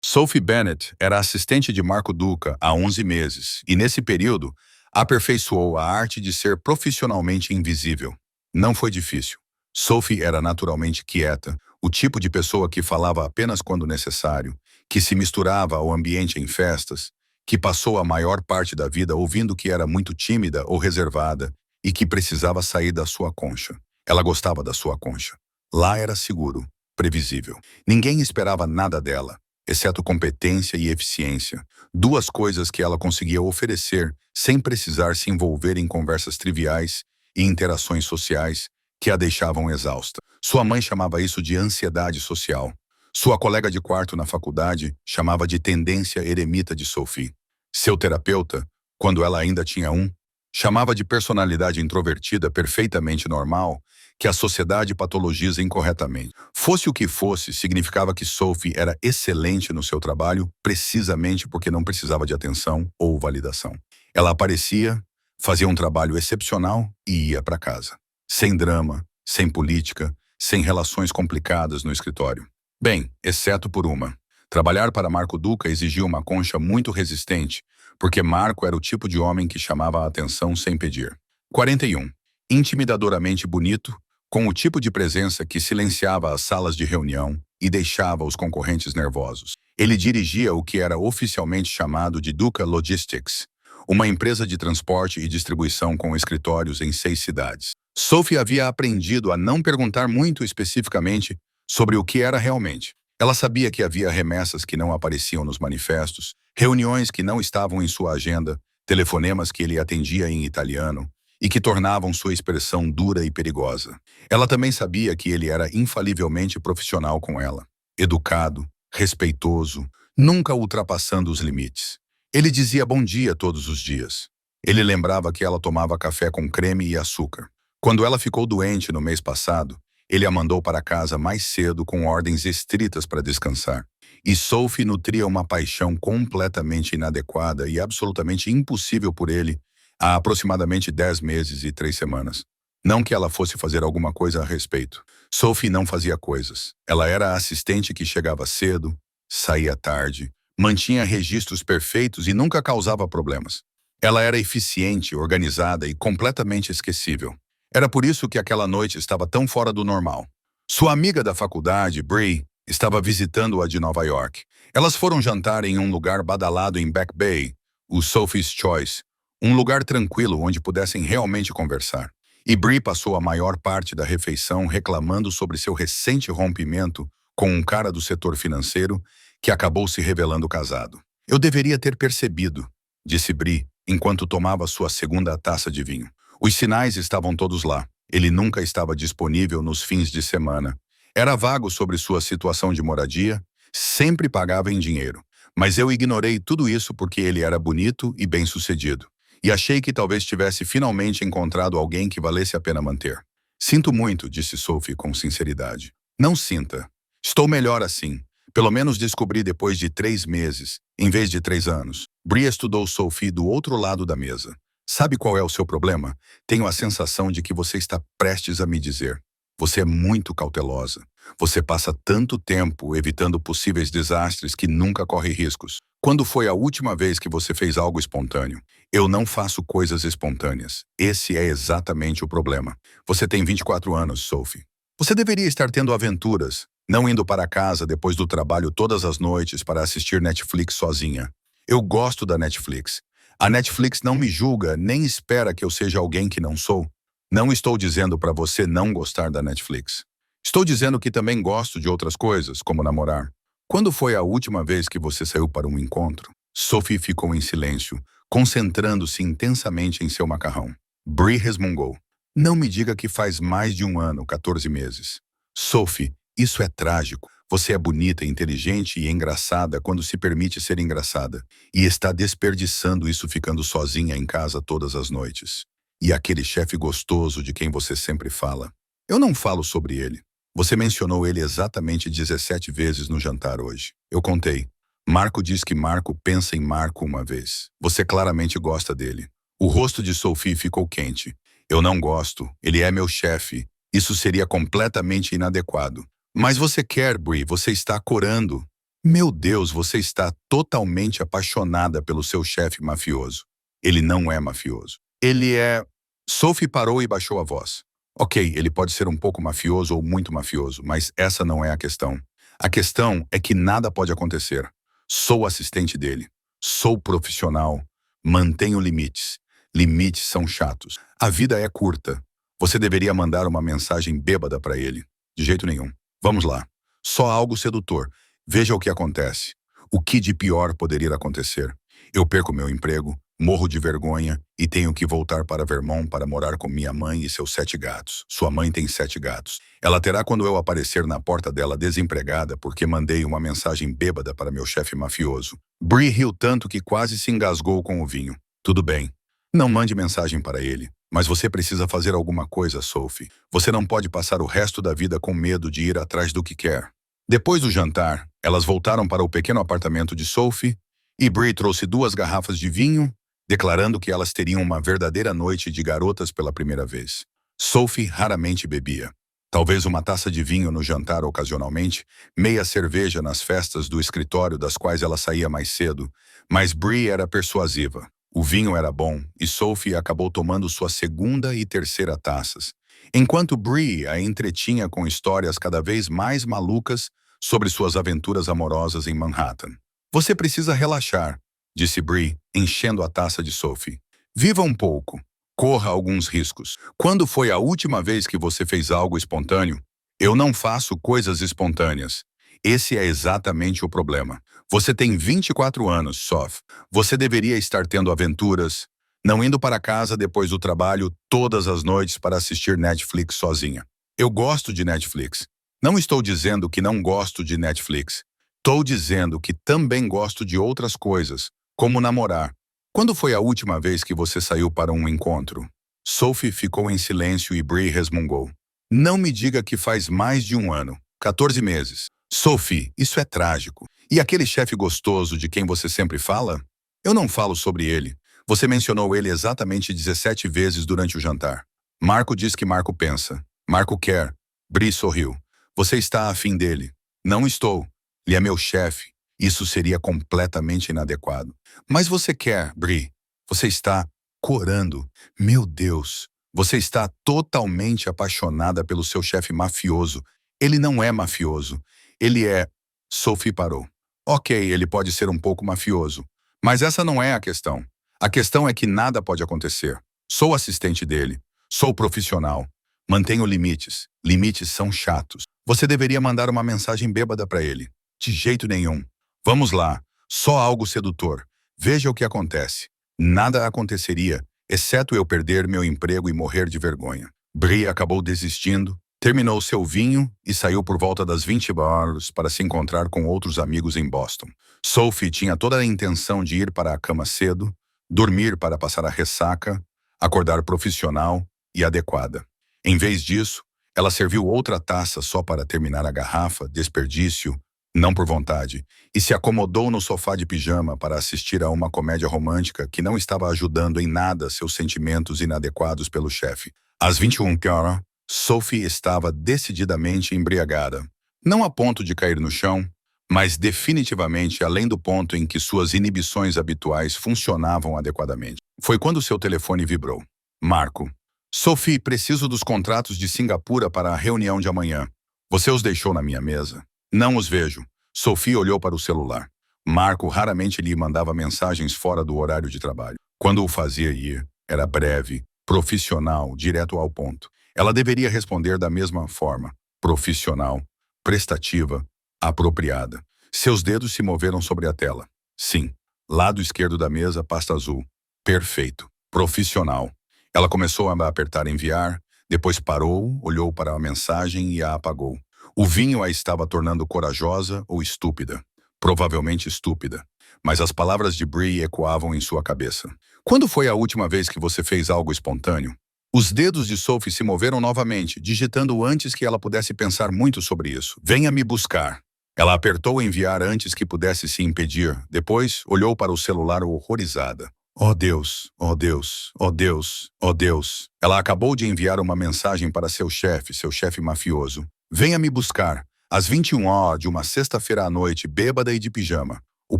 Sophie Bennett era assistente de Marco Duca há 11 meses e, nesse período, aperfeiçoou a arte de ser profissionalmente invisível. Não foi difícil. Sophie era naturalmente quieta, o tipo de pessoa que falava apenas quando necessário, que se misturava ao ambiente em festas, que passou a maior parte da vida ouvindo que era muito tímida ou reservada e que precisava sair da sua concha. Ela gostava da sua concha. Lá era seguro, previsível. Ninguém esperava nada dela, exceto competência e eficiência, duas coisas que ela conseguia oferecer sem precisar se envolver em conversas triviais e interações sociais que a deixavam exausta. Sua mãe chamava isso de ansiedade social. Sua colega de quarto na faculdade chamava de tendência eremita de Sophie. Seu terapeuta, quando ela ainda tinha um, chamava de personalidade introvertida perfeitamente normal, que a sociedade patologiza incorretamente. Fosse o que fosse, significava que Sophie era excelente no seu trabalho precisamente porque não precisava de atenção ou validação. Ela aparecia, fazia um trabalho excepcional e ia para casa. Sem drama, sem política, sem relações complicadas no escritório. Bem, exceto por uma. Trabalhar para Marco Duca exigia uma concha muito resistente, porque Marco era o tipo de homem que chamava a atenção sem pedir. 41. Intimidadoramente bonito, com o tipo de presença que silenciava as salas de reunião e deixava os concorrentes nervosos. Ele dirigia o que era oficialmente chamado de Duca Logistics, uma empresa de transporte e distribuição com escritórios em 6 cidades. Sophie havia aprendido a não perguntar muito especificamente sobre o que era realmente. Ela sabia que havia remessas que não apareciam nos manifestos, reuniões que não estavam em sua agenda, telefonemas que ele atendia em italiano e que tornavam sua expressão dura e perigosa. Ela também sabia que ele era infalivelmente profissional com ela, educado, respeitoso, nunca ultrapassando os limites. Ele dizia bom dia todos os dias. Ele lembrava que ela tomava café com creme e açúcar. Quando ela ficou doente no mês passado, ele a mandou para casa mais cedo com ordens estritas para descansar. E Sophie nutria uma paixão completamente inadequada e absolutamente impossível por ele há aproximadamente 10 meses e 3 semanas. Não que ela fosse fazer alguma coisa a respeito. Sophie não fazia coisas. Ela era a assistente que chegava cedo, saía tarde, mantinha registros perfeitos e nunca causava problemas. Ela era eficiente, organizada e completamente esquecível. Era por isso que aquela noite estava tão fora do normal. Sua amiga da faculdade, Bree, estava visitando-a de Nova York. Elas foram jantar em um lugar badalado em Back Bay, o Sophie's Choice, um lugar tranquilo onde pudessem realmente conversar. E Bree passou a maior parte da refeição reclamando sobre seu recente rompimento com um cara do setor financeiro que acabou se revelando casado. Eu deveria ter percebido, disse Bree, enquanto tomava sua segunda taça de vinho. Os sinais estavam todos lá. Ele nunca estava disponível nos fins de semana. Era vago sobre sua situação de moradia, sempre pagava em dinheiro. Mas eu ignorei tudo isso porque ele era bonito e bem-sucedido. E achei que talvez tivesse finalmente encontrado alguém que valesse a pena manter. Sinto muito, disse Sophie com sinceridade. Não sinta. Estou melhor assim. Pelo menos descobri depois de 3 meses, em vez de 3 anos. Bree estudou Sophie do outro lado da mesa. Sabe qual é o seu problema? Tenho a sensação de que você está prestes a me dizer. Você é muito cautelosa. Você passa tanto tempo evitando possíveis desastres que nunca corre riscos. Quando foi a última vez que você fez algo espontâneo? Eu não faço coisas espontâneas. Esse é exatamente o problema. Você tem 24 anos, Sophie. Você deveria estar tendo aventuras, não indo para casa depois do trabalho todas as noites para assistir Netflix sozinha. Eu gosto da Netflix. A Netflix não me julga nem espera que eu seja alguém que não sou. Não estou dizendo para você não gostar da Netflix. Estou dizendo que também gosto de outras coisas, como namorar. Quando foi a última vez que você saiu para um encontro? Sophie ficou em silêncio, concentrando-se intensamente em seu macarrão. Bree resmungou. Não me diga que faz mais de 1 ano, 14 meses. Sophie, isso é trágico. Você é bonita, inteligente e engraçada quando se permite ser engraçada. E está desperdiçando isso ficando sozinha em casa todas as noites. E aquele chefe gostoso de quem você sempre fala. Eu não falo sobre ele. Você mencionou ele exatamente 17 vezes no jantar hoje. Eu contei. Marco diz que Marco pensa em Marco uma vez. Você claramente gosta dele. O rosto de Sophie ficou quente. Eu não gosto. Ele é meu chefe. Isso seria completamente inadequado. Mas você quer, Bree. Você está corando. Meu Deus, você está totalmente apaixonada pelo seu chefe mafioso. Ele não é mafioso. Ele é... Sophie parou e baixou a voz. Ok, ele pode ser um pouco mafioso ou muito mafioso, mas essa não é a questão. A questão é que nada pode acontecer. Sou assistente dele. Sou profissional. Mantenho limites. Limites são chatos. A vida é curta. Você deveria mandar uma mensagem bêbada para ele. De jeito nenhum. Vamos lá. Só algo sedutor. Veja o que acontece. O que de pior poderia acontecer? Eu perco meu emprego, morro de vergonha e tenho que voltar para Vermont para morar com minha mãe e seus 7 gatos. Sua mãe tem 7 gatos. Ela terá quando eu aparecer na porta dela desempregada porque mandei uma mensagem bêbada para meu chefe mafioso. Bree riu tanto que quase se engasgou com o vinho. Tudo bem. Não mande mensagem para ele. Mas você precisa fazer alguma coisa, Sophie. Você não pode passar o resto da vida com medo de ir atrás do que quer. Depois do jantar, elas voltaram para o pequeno apartamento de Sophie e Bree trouxe 2 garrafas de vinho, declarando que elas teriam uma verdadeira noite de garotas pela primeira vez. Sophie raramente bebia. Talvez uma taça de vinho no jantar ocasionalmente, meia cerveja nas festas do escritório das quais ela saía mais cedo, mas Bree era persuasiva. O vinho era bom e Sophie acabou tomando sua segunda e terceira taças, enquanto Bree a entretinha com histórias cada vez mais malucas sobre suas aventuras amorosas em Manhattan. Você precisa relaxar, disse Bree, enchendo a taça de Sophie. Viva um pouco. Corra alguns riscos. Quando foi a última vez que você fez algo espontâneo? Eu não faço coisas espontâneas. Esse é exatamente o problema. Você tem 24 anos, Soph. Você deveria estar tendo aventuras, não indo para casa depois do trabalho todas as noites para assistir Netflix sozinha. Eu gosto de Netflix. Não estou dizendo que não gosto de Netflix. Estou dizendo que também gosto de outras coisas, como namorar. Quando foi a última vez que você saiu para um encontro? Sophie ficou em silêncio e Bree resmungou. Não me diga que faz mais de 1 ano. 14 meses. Sophie, isso é trágico. E aquele chefe gostoso de quem você sempre fala? Eu não falo sobre ele. Você mencionou ele exatamente 17 vezes durante o jantar. Marco diz que Marco pensa. Marco quer. Bree sorriu. Você está afim dele. Não estou. Ele é meu chefe. Isso seria completamente inadequado. Mas você quer, Bree. Você está corando. Meu Deus. Você está totalmente apaixonada pelo seu chefe mafioso. Ele não é mafioso. Ele é... Sophie parou. Ok, ele pode ser um pouco mafioso. Mas essa não é a questão. A questão é que nada pode acontecer. Sou assistente dele. Sou profissional. Mantenho limites. Limites são chatos. Você deveria mandar uma mensagem bêbada para ele. De jeito nenhum. Vamos lá. Só algo sedutor. Veja o que acontece. Nada aconteceria, exceto eu perder meu emprego e morrer de vergonha. Bree acabou desistindo, terminou seu vinho e saiu por volta das 20 horas para se encontrar com outros amigos em Boston. Sophie tinha toda a intenção de ir para a cama cedo, dormir para passar a ressaca, acordar profissional e adequada. Em vez disso, ela serviu outra taça só para terminar a garrafa, desperdício, não por vontade, e se acomodou no sofá de pijama para assistir a uma comédia romântica que não estava ajudando em nada seus sentimentos inadequados pelo chefe. Às 21 horas, Sophie estava decididamente embriagada. Não a ponto de cair no chão, mas definitivamente além do ponto em que suas inibições habituais funcionavam adequadamente. Foi quando seu telefone vibrou. Marco. Sophie, preciso dos contratos de Singapura para a reunião de amanhã. Você os deixou na minha mesa? Não os vejo. Sophie olhou para o celular. Marco raramente lhe mandava mensagens fora do horário de trabalho. Quando o fazia ir, era breve, profissional, direto ao ponto. Ela deveria responder da mesma forma. Profissional, prestativa, apropriada. Seus dedos se moveram sobre a tela. Sim. Lado esquerdo da mesa, pasta azul. Perfeito. Profissional. Ela começou a apertar enviar, depois parou, olhou para a mensagem e a apagou. O vinho a estava tornando corajosa ou estúpida. Provavelmente estúpida. Mas as palavras de Bree ecoavam em sua cabeça. Quando foi a última vez que você fez algo espontâneo? Os dedos de Sophie se moveram novamente, digitando antes que ela pudesse pensar muito sobre isso. Venha me buscar. Ela apertou enviar antes que pudesse se impedir. Depois, olhou para o celular horrorizada. Oh Deus, oh Deus, oh Deus, oh Deus. Ela acabou de enviar uma mensagem para seu chefe mafioso. Venha me buscar. Às 21 horas de uma sexta-feira à noite, bêbada e de pijama, o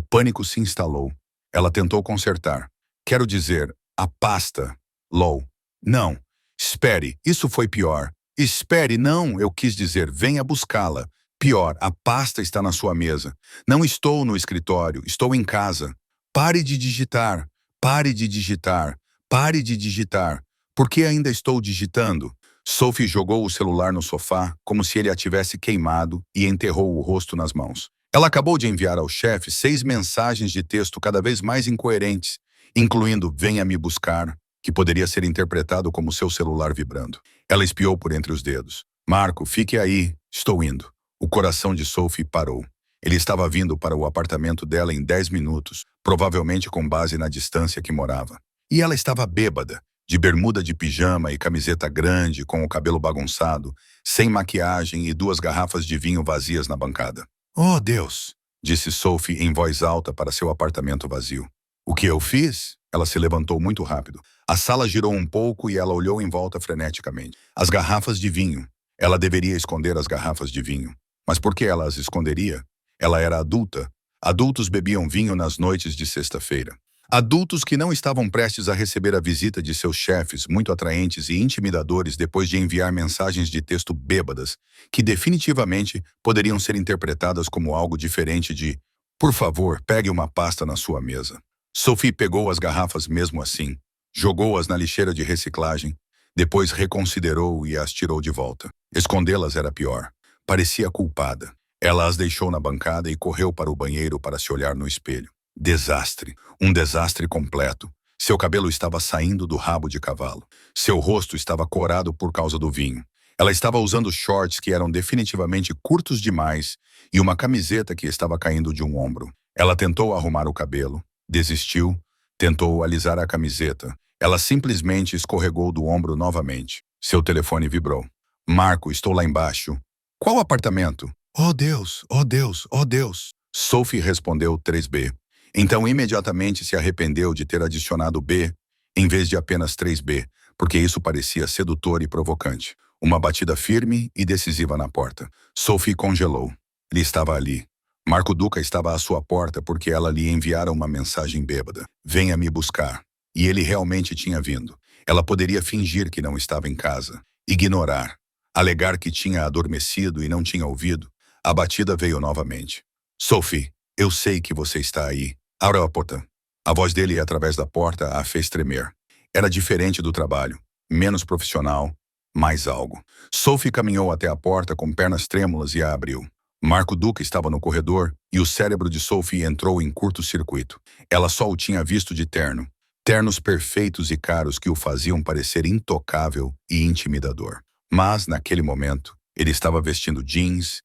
pânico se instalou. Ela tentou consertar. Quero dizer, a pasta. LOL. Não. Espere, isso foi pior. Espere, não, eu quis dizer, venha buscá-la. Pior, a pasta está na sua mesa. Não estou no escritório, estou em casa. Pare de digitar, pare de digitar, pare de digitar. Por que ainda estou digitando? Sophie jogou o celular no sofá, como se ele a tivesse queimado, e enterrou o rosto nas mãos. Ela acabou de enviar ao chefe 6 mensagens de texto cada vez mais incoerentes, incluindo "venha me buscar", que poderia ser interpretado como seu celular vibrando. Ela espiou por entre os dedos. "Marco, fique aí, estou indo." O coração de Sophie parou. Ele estava vindo para o apartamento dela em 10 minutos, provavelmente com base na distância que morava. E ela estava bêbada, de bermuda de pijama e camiseta grande, com o cabelo bagunçado, sem maquiagem e 2 garrafas de vinho vazias na bancada. "Oh, Deus!" disse Sophie em voz alta para seu apartamento vazio. "O que eu fiz?" Ela se levantou muito rápido. A sala girou um pouco e ela olhou em volta freneticamente. As garrafas de vinho. Ela deveria esconder as garrafas de vinho. Mas por que ela as esconderia? Ela era adulta. Adultos bebiam vinho nas noites de sexta-feira. Adultos que não estavam prestes a receber a visita de seus chefes, muito atraentes e intimidadores, depois de enviar mensagens de texto bêbadas, que definitivamente poderiam ser interpretadas como algo diferente de "por favor, pegue uma pasta na sua mesa." Sophie pegou as garrafas mesmo assim, jogou-as na lixeira de reciclagem, depois reconsiderou e as tirou de volta. Escondê-las era pior. Parecia culpada. Ela as deixou na bancada e correu para o banheiro para se olhar no espelho. Desastre. Um desastre completo. Seu cabelo estava saindo do rabo de cavalo. Seu rosto estava corado por causa do vinho. Ela estava usando shorts que eram definitivamente curtos demais e uma camiseta que estava caindo de um ombro. Ela tentou arrumar o cabelo, desistiu, tentou alisar a camiseta. Ela simplesmente escorregou do ombro novamente. Seu telefone vibrou. "Marco, estou lá embaixo." "Qual apartamento?" "Oh Deus, oh Deus, oh Deus." Sophie respondeu 3B. Então imediatamente se arrependeu de ter adicionado B em vez de apenas 3B, porque isso parecia sedutor e provocante. Uma batida firme e decisiva na porta. Sophie congelou. Ele estava ali. Marco Duca estava à sua porta porque ela lhe enviara uma mensagem bêbada. "Venha me buscar." E ele realmente tinha vindo. Ela poderia fingir que não estava em casa. Ignorar. Alegar que tinha adormecido e não tinha ouvido. A batida veio novamente. "Sophie, eu sei que você está aí. Abra a porta." A voz dele através da porta a fez tremer. Era diferente do trabalho. Menos profissional. Mais algo. Sophie caminhou até a porta com pernas trêmulas e a abriu. Marco Duca estava no corredor e o cérebro de Sophie entrou em curto-circuito. Ela só o tinha visto de terno. Ternos perfeitos e caros que o faziam parecer intocável e intimidador. Mas, naquele momento, ele estava vestindo jeans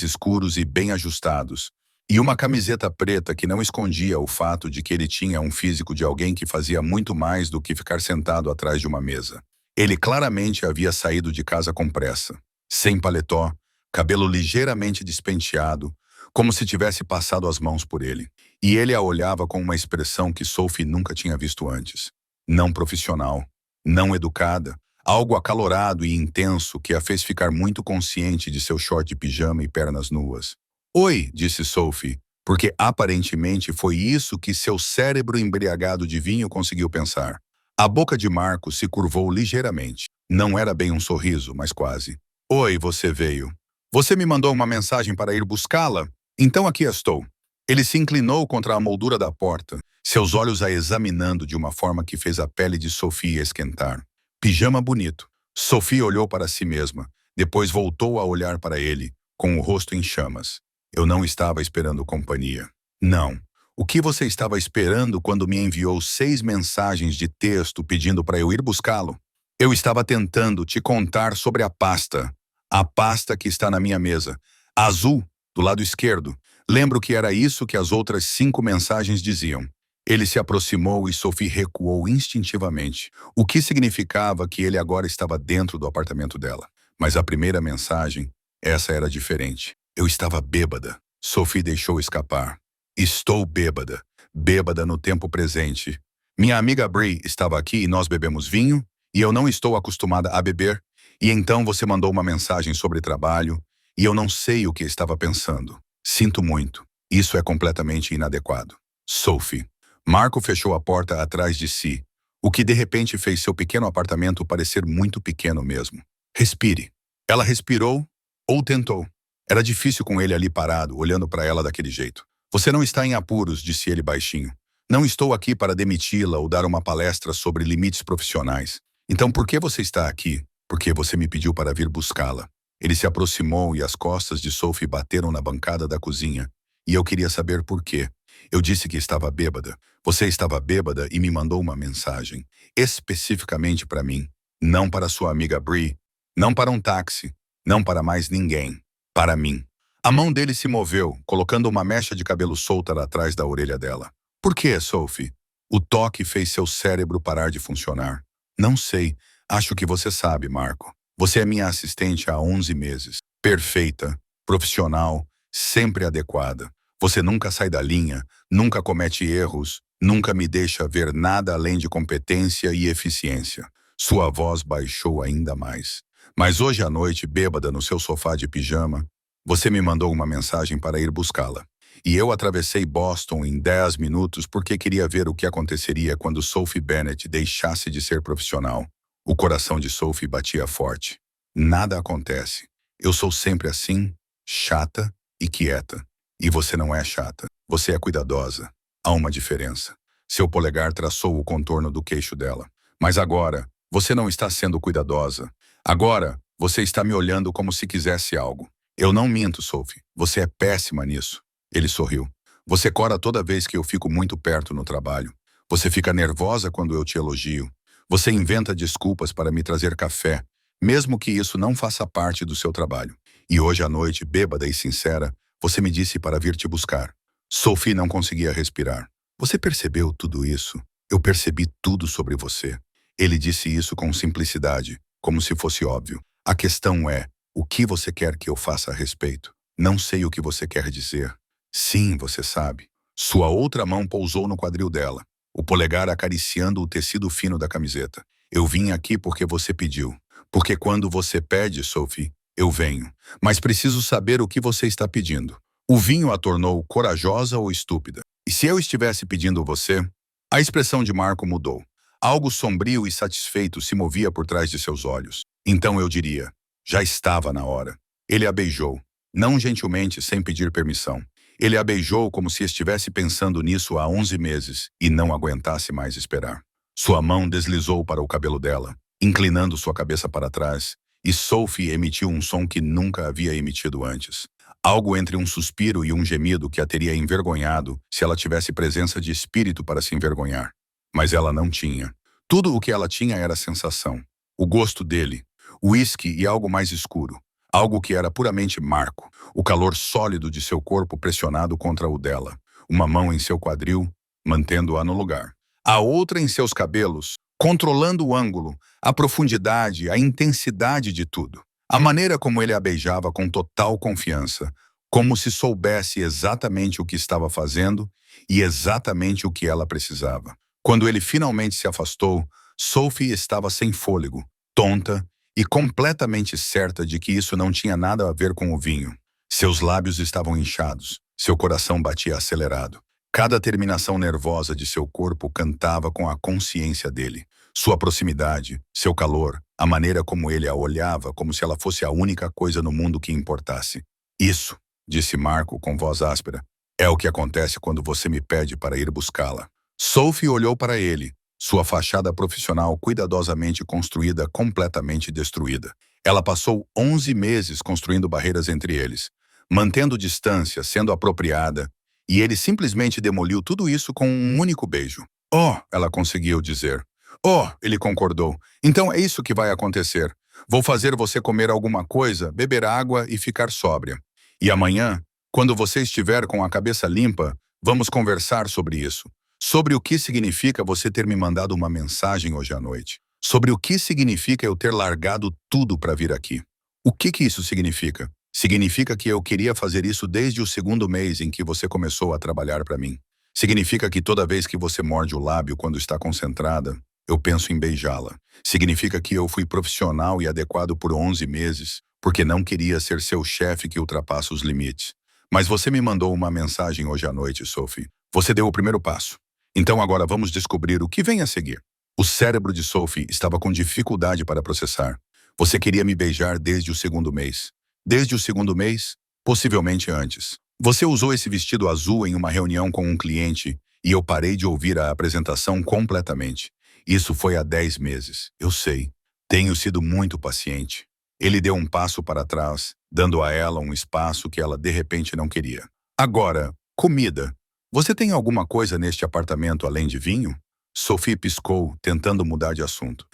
escuros e bem ajustados, e uma camiseta preta que não escondia o fato de que ele tinha um físico de alguém que fazia muito mais do que ficar sentado atrás de uma mesa. Ele claramente havia saído de casa com pressa, sem paletó, cabelo ligeiramente despenteado, como se tivesse passado as mãos por ele. E ele a olhava com uma expressão que Sophie nunca tinha visto antes. Não profissional, não educada, algo acalorado e intenso que a fez ficar muito consciente de seu short de pijama e pernas nuas. "Oi", disse Sophie, porque aparentemente foi isso que seu cérebro embriagado de vinho conseguiu pensar. A boca de Marco se curvou ligeiramente. Não era bem um sorriso, mas quase. "Oi, você veio. Você me mandou uma mensagem para ir buscá-la? Então aqui estou." Ele se inclinou contra a moldura da porta, seus olhos a examinando de uma forma que fez a pele de Sophie esquentar. Pijama bonito. Sophie olhou para si mesma, depois voltou a olhar para ele, com o rosto em chamas. "Eu não estava esperando companhia." "Não. O que você estava esperando quando me enviou 6 mensagens de texto pedindo para eu ir buscá-lo?" "Eu estava tentando te contar sobre a pasta. A pasta que está na minha mesa. Azul, do lado esquerdo. Lembro que era isso que as outras 5 mensagens diziam." Ele se aproximou e Sophie recuou instintivamente, o que significava que ele agora estava dentro do apartamento dela. Mas a primeira mensagem, essa era diferente. "Eu estava bêbada." Sophie deixou escapar. "Estou bêbada. Bêbada no tempo presente. Minha amiga Brie estava aqui e nós bebemos vinho, e eu não estou acostumada a beber, e então você mandou uma mensagem sobre trabalho, E eu não sei o que estava pensando. Sinto muito. Isso é completamente inadequado. Sophie. Marco fechou a porta atrás de si, o que de repente fez seu pequeno apartamento parecer muito pequeno mesmo. Respire. Ela respirou ou tentou. Era difícil com ele ali parado, olhando para ela daquele jeito. Você não está em apuros, disse ele baixinho. Não estou aqui para demiti-la ou dar uma palestra sobre limites profissionais. Então por que você está aqui? Porque você me pediu para vir buscá-la. Ele se aproximou e as costas de Sophie bateram na bancada da cozinha. E eu queria saber por quê. Eu disse que estava bêbada. Você estava bêbada e me mandou uma mensagem. Especificamente para mim. Não para sua amiga Bree. Não para um táxi. Não para mais ninguém. Para mim. A mão dele se moveu, colocando uma mecha de cabelo solta atrás da orelha dela. Por quê, Sophie? O toque fez seu cérebro parar de funcionar. Não sei. Acho que você sabe, Marco. Você é minha assistente há 11 meses. Perfeita, profissional, sempre adequada. Você nunca sai da linha, nunca comete erros, nunca me deixa ver nada além de competência e eficiência. Sua voz baixou ainda mais. Mas hoje à noite, bêbada no seu sofá de pijama, você me mandou uma mensagem para ir buscá-la. E eu atravessei Boston em 10 minutos porque queria ver o que aconteceria quando Sophie Bennett deixasse de ser profissional. O coração de Sophie batia forte. Nada acontece. Eu sou sempre assim, chata e quieta. E você não é chata. Você é cuidadosa. Há uma diferença. Seu polegar traçou o contorno do queixo dela. Mas agora, você não está sendo cuidadosa. Agora, você está me olhando como se quisesse algo. Eu não minto, Sophie. Você é péssima nisso. Ele sorriu. Você cora toda vez que eu fico muito perto no trabalho. Você fica nervosa quando eu te elogio. Você inventa desculpas para me trazer café, mesmo que isso não faça parte do seu trabalho. E hoje à noite, bêbada e sincera, você me disse para vir te buscar. Sophie não conseguia respirar. Você percebeu tudo isso? Eu percebi tudo sobre você. Ele disse isso com simplicidade, como se fosse óbvio. A questão é, o que você quer que eu faça a respeito? Não sei o que você quer dizer. Sim, você sabe. Sua outra mão pousou no quadril dela, o polegar acariciando o tecido fino da camiseta. Eu vim aqui porque você pediu. Porque quando você pede, Sophie, eu venho. Mas preciso saber o que você está pedindo. O vinho a tornou corajosa ou estúpida? E se eu estivesse pedindo você? A expressão de Marco mudou. Algo sombrio e satisfeito se movia por trás de seus olhos. Então eu diria, já estava na hora. Ele a beijou, não gentilmente, sem pedir permissão. Ele a beijou como se estivesse pensando nisso há 11 meses e não aguentasse mais esperar. Sua mão deslizou para o cabelo dela, inclinando sua cabeça para trás, e Sophie emitiu um som que nunca havia emitido antes. Algo entre um suspiro e um gemido que a teria envergonhado se ela tivesse presença de espírito para se envergonhar. Mas ela não tinha. Tudo o que ela tinha era a sensação. O gosto dele, o uísque e algo mais escuro. Algo que era puramente Marco. O calor sólido de seu corpo pressionado contra o dela. Uma mão em seu quadril, mantendo-a no lugar. A outra em seus cabelos, controlando o ângulo, a profundidade, a intensidade de tudo. A maneira como ele a beijava com total confiança, como se soubesse exatamente o que estava fazendo e exatamente o que ela precisava. Quando ele finalmente se afastou, Sophie estava sem fôlego, tonta e completamente certa de que isso não tinha nada a ver com o vinho. Seus lábios estavam inchados, seu coração batia acelerado. Cada terminação nervosa de seu corpo cantava com a consciência dele. Sua proximidade, seu calor, a maneira como ele a olhava como se ela fosse a única coisa no mundo que importasse. Isso, disse Marco com voz áspera, é o que acontece quando você me pede para ir buscá-la. Sophie olhou para ele, sua fachada profissional cuidadosamente construída completamente destruída. Ela passou 11 meses construindo barreiras entre eles, mantendo distância, sendo apropriada, e ele simplesmente demoliu tudo isso com um único beijo. Oh, ela conseguiu dizer. Oh, ele concordou. Então é isso que vai acontecer. Vou fazer você comer alguma coisa, beber água e ficar sóbria. E amanhã, quando você estiver com a cabeça limpa, vamos conversar sobre isso. Sobre o que significa você ter me mandado uma mensagem hoje à noite. Sobre o que significa eu ter largado tudo para vir aqui. O que isso significa? Significa que eu queria fazer isso desde o segundo mês em que você começou a trabalhar para mim. Significa que toda vez que você morde o lábio quando está concentrada, eu penso em beijá-la. Significa que eu fui profissional e adequado por 11 meses, porque não queria ser seu chefe que ultrapassa os limites. Mas você me mandou uma mensagem hoje à noite, Sophie. Você deu o primeiro passo. Então agora vamos descobrir o que vem a seguir. O cérebro de Sophie estava com dificuldade para processar. Você queria me beijar desde o segundo mês. Desde o segundo mês? Possivelmente antes. Você usou esse vestido azul em uma reunião com um cliente e eu parei de ouvir a apresentação completamente. Isso foi há 10 meses. Eu sei. Tenho sido muito paciente. Ele deu um passo para trás, dando a ela um espaço que ela de repente não queria. Agora, comida. Você tem alguma coisa neste apartamento além de vinho? Sophie piscou, tentando mudar de assunto.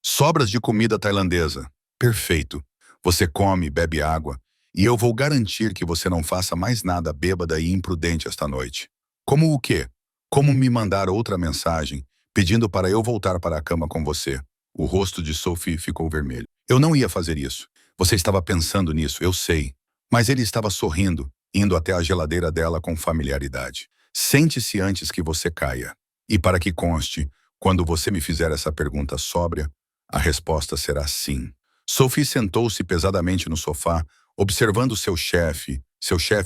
Sobras de comida tailandesa. Perfeito. Você come, bebe água, e eu vou garantir que você não faça mais nada bêbada e imprudente esta noite. Como o quê? Como me mandar outra mensagem, pedindo para eu voltar para a cama com você. O rosto de Sophie ficou vermelho. Eu não ia fazer isso. Você estava pensando nisso, eu sei. Mas ele estava sorrindo, indo até a geladeira dela com familiaridade. Sente-se antes que você caia. E para que conste, quando você me fizer essa pergunta sóbria, a resposta será sim. Sophie sentou-se pesadamente no sofá, observando seu chefe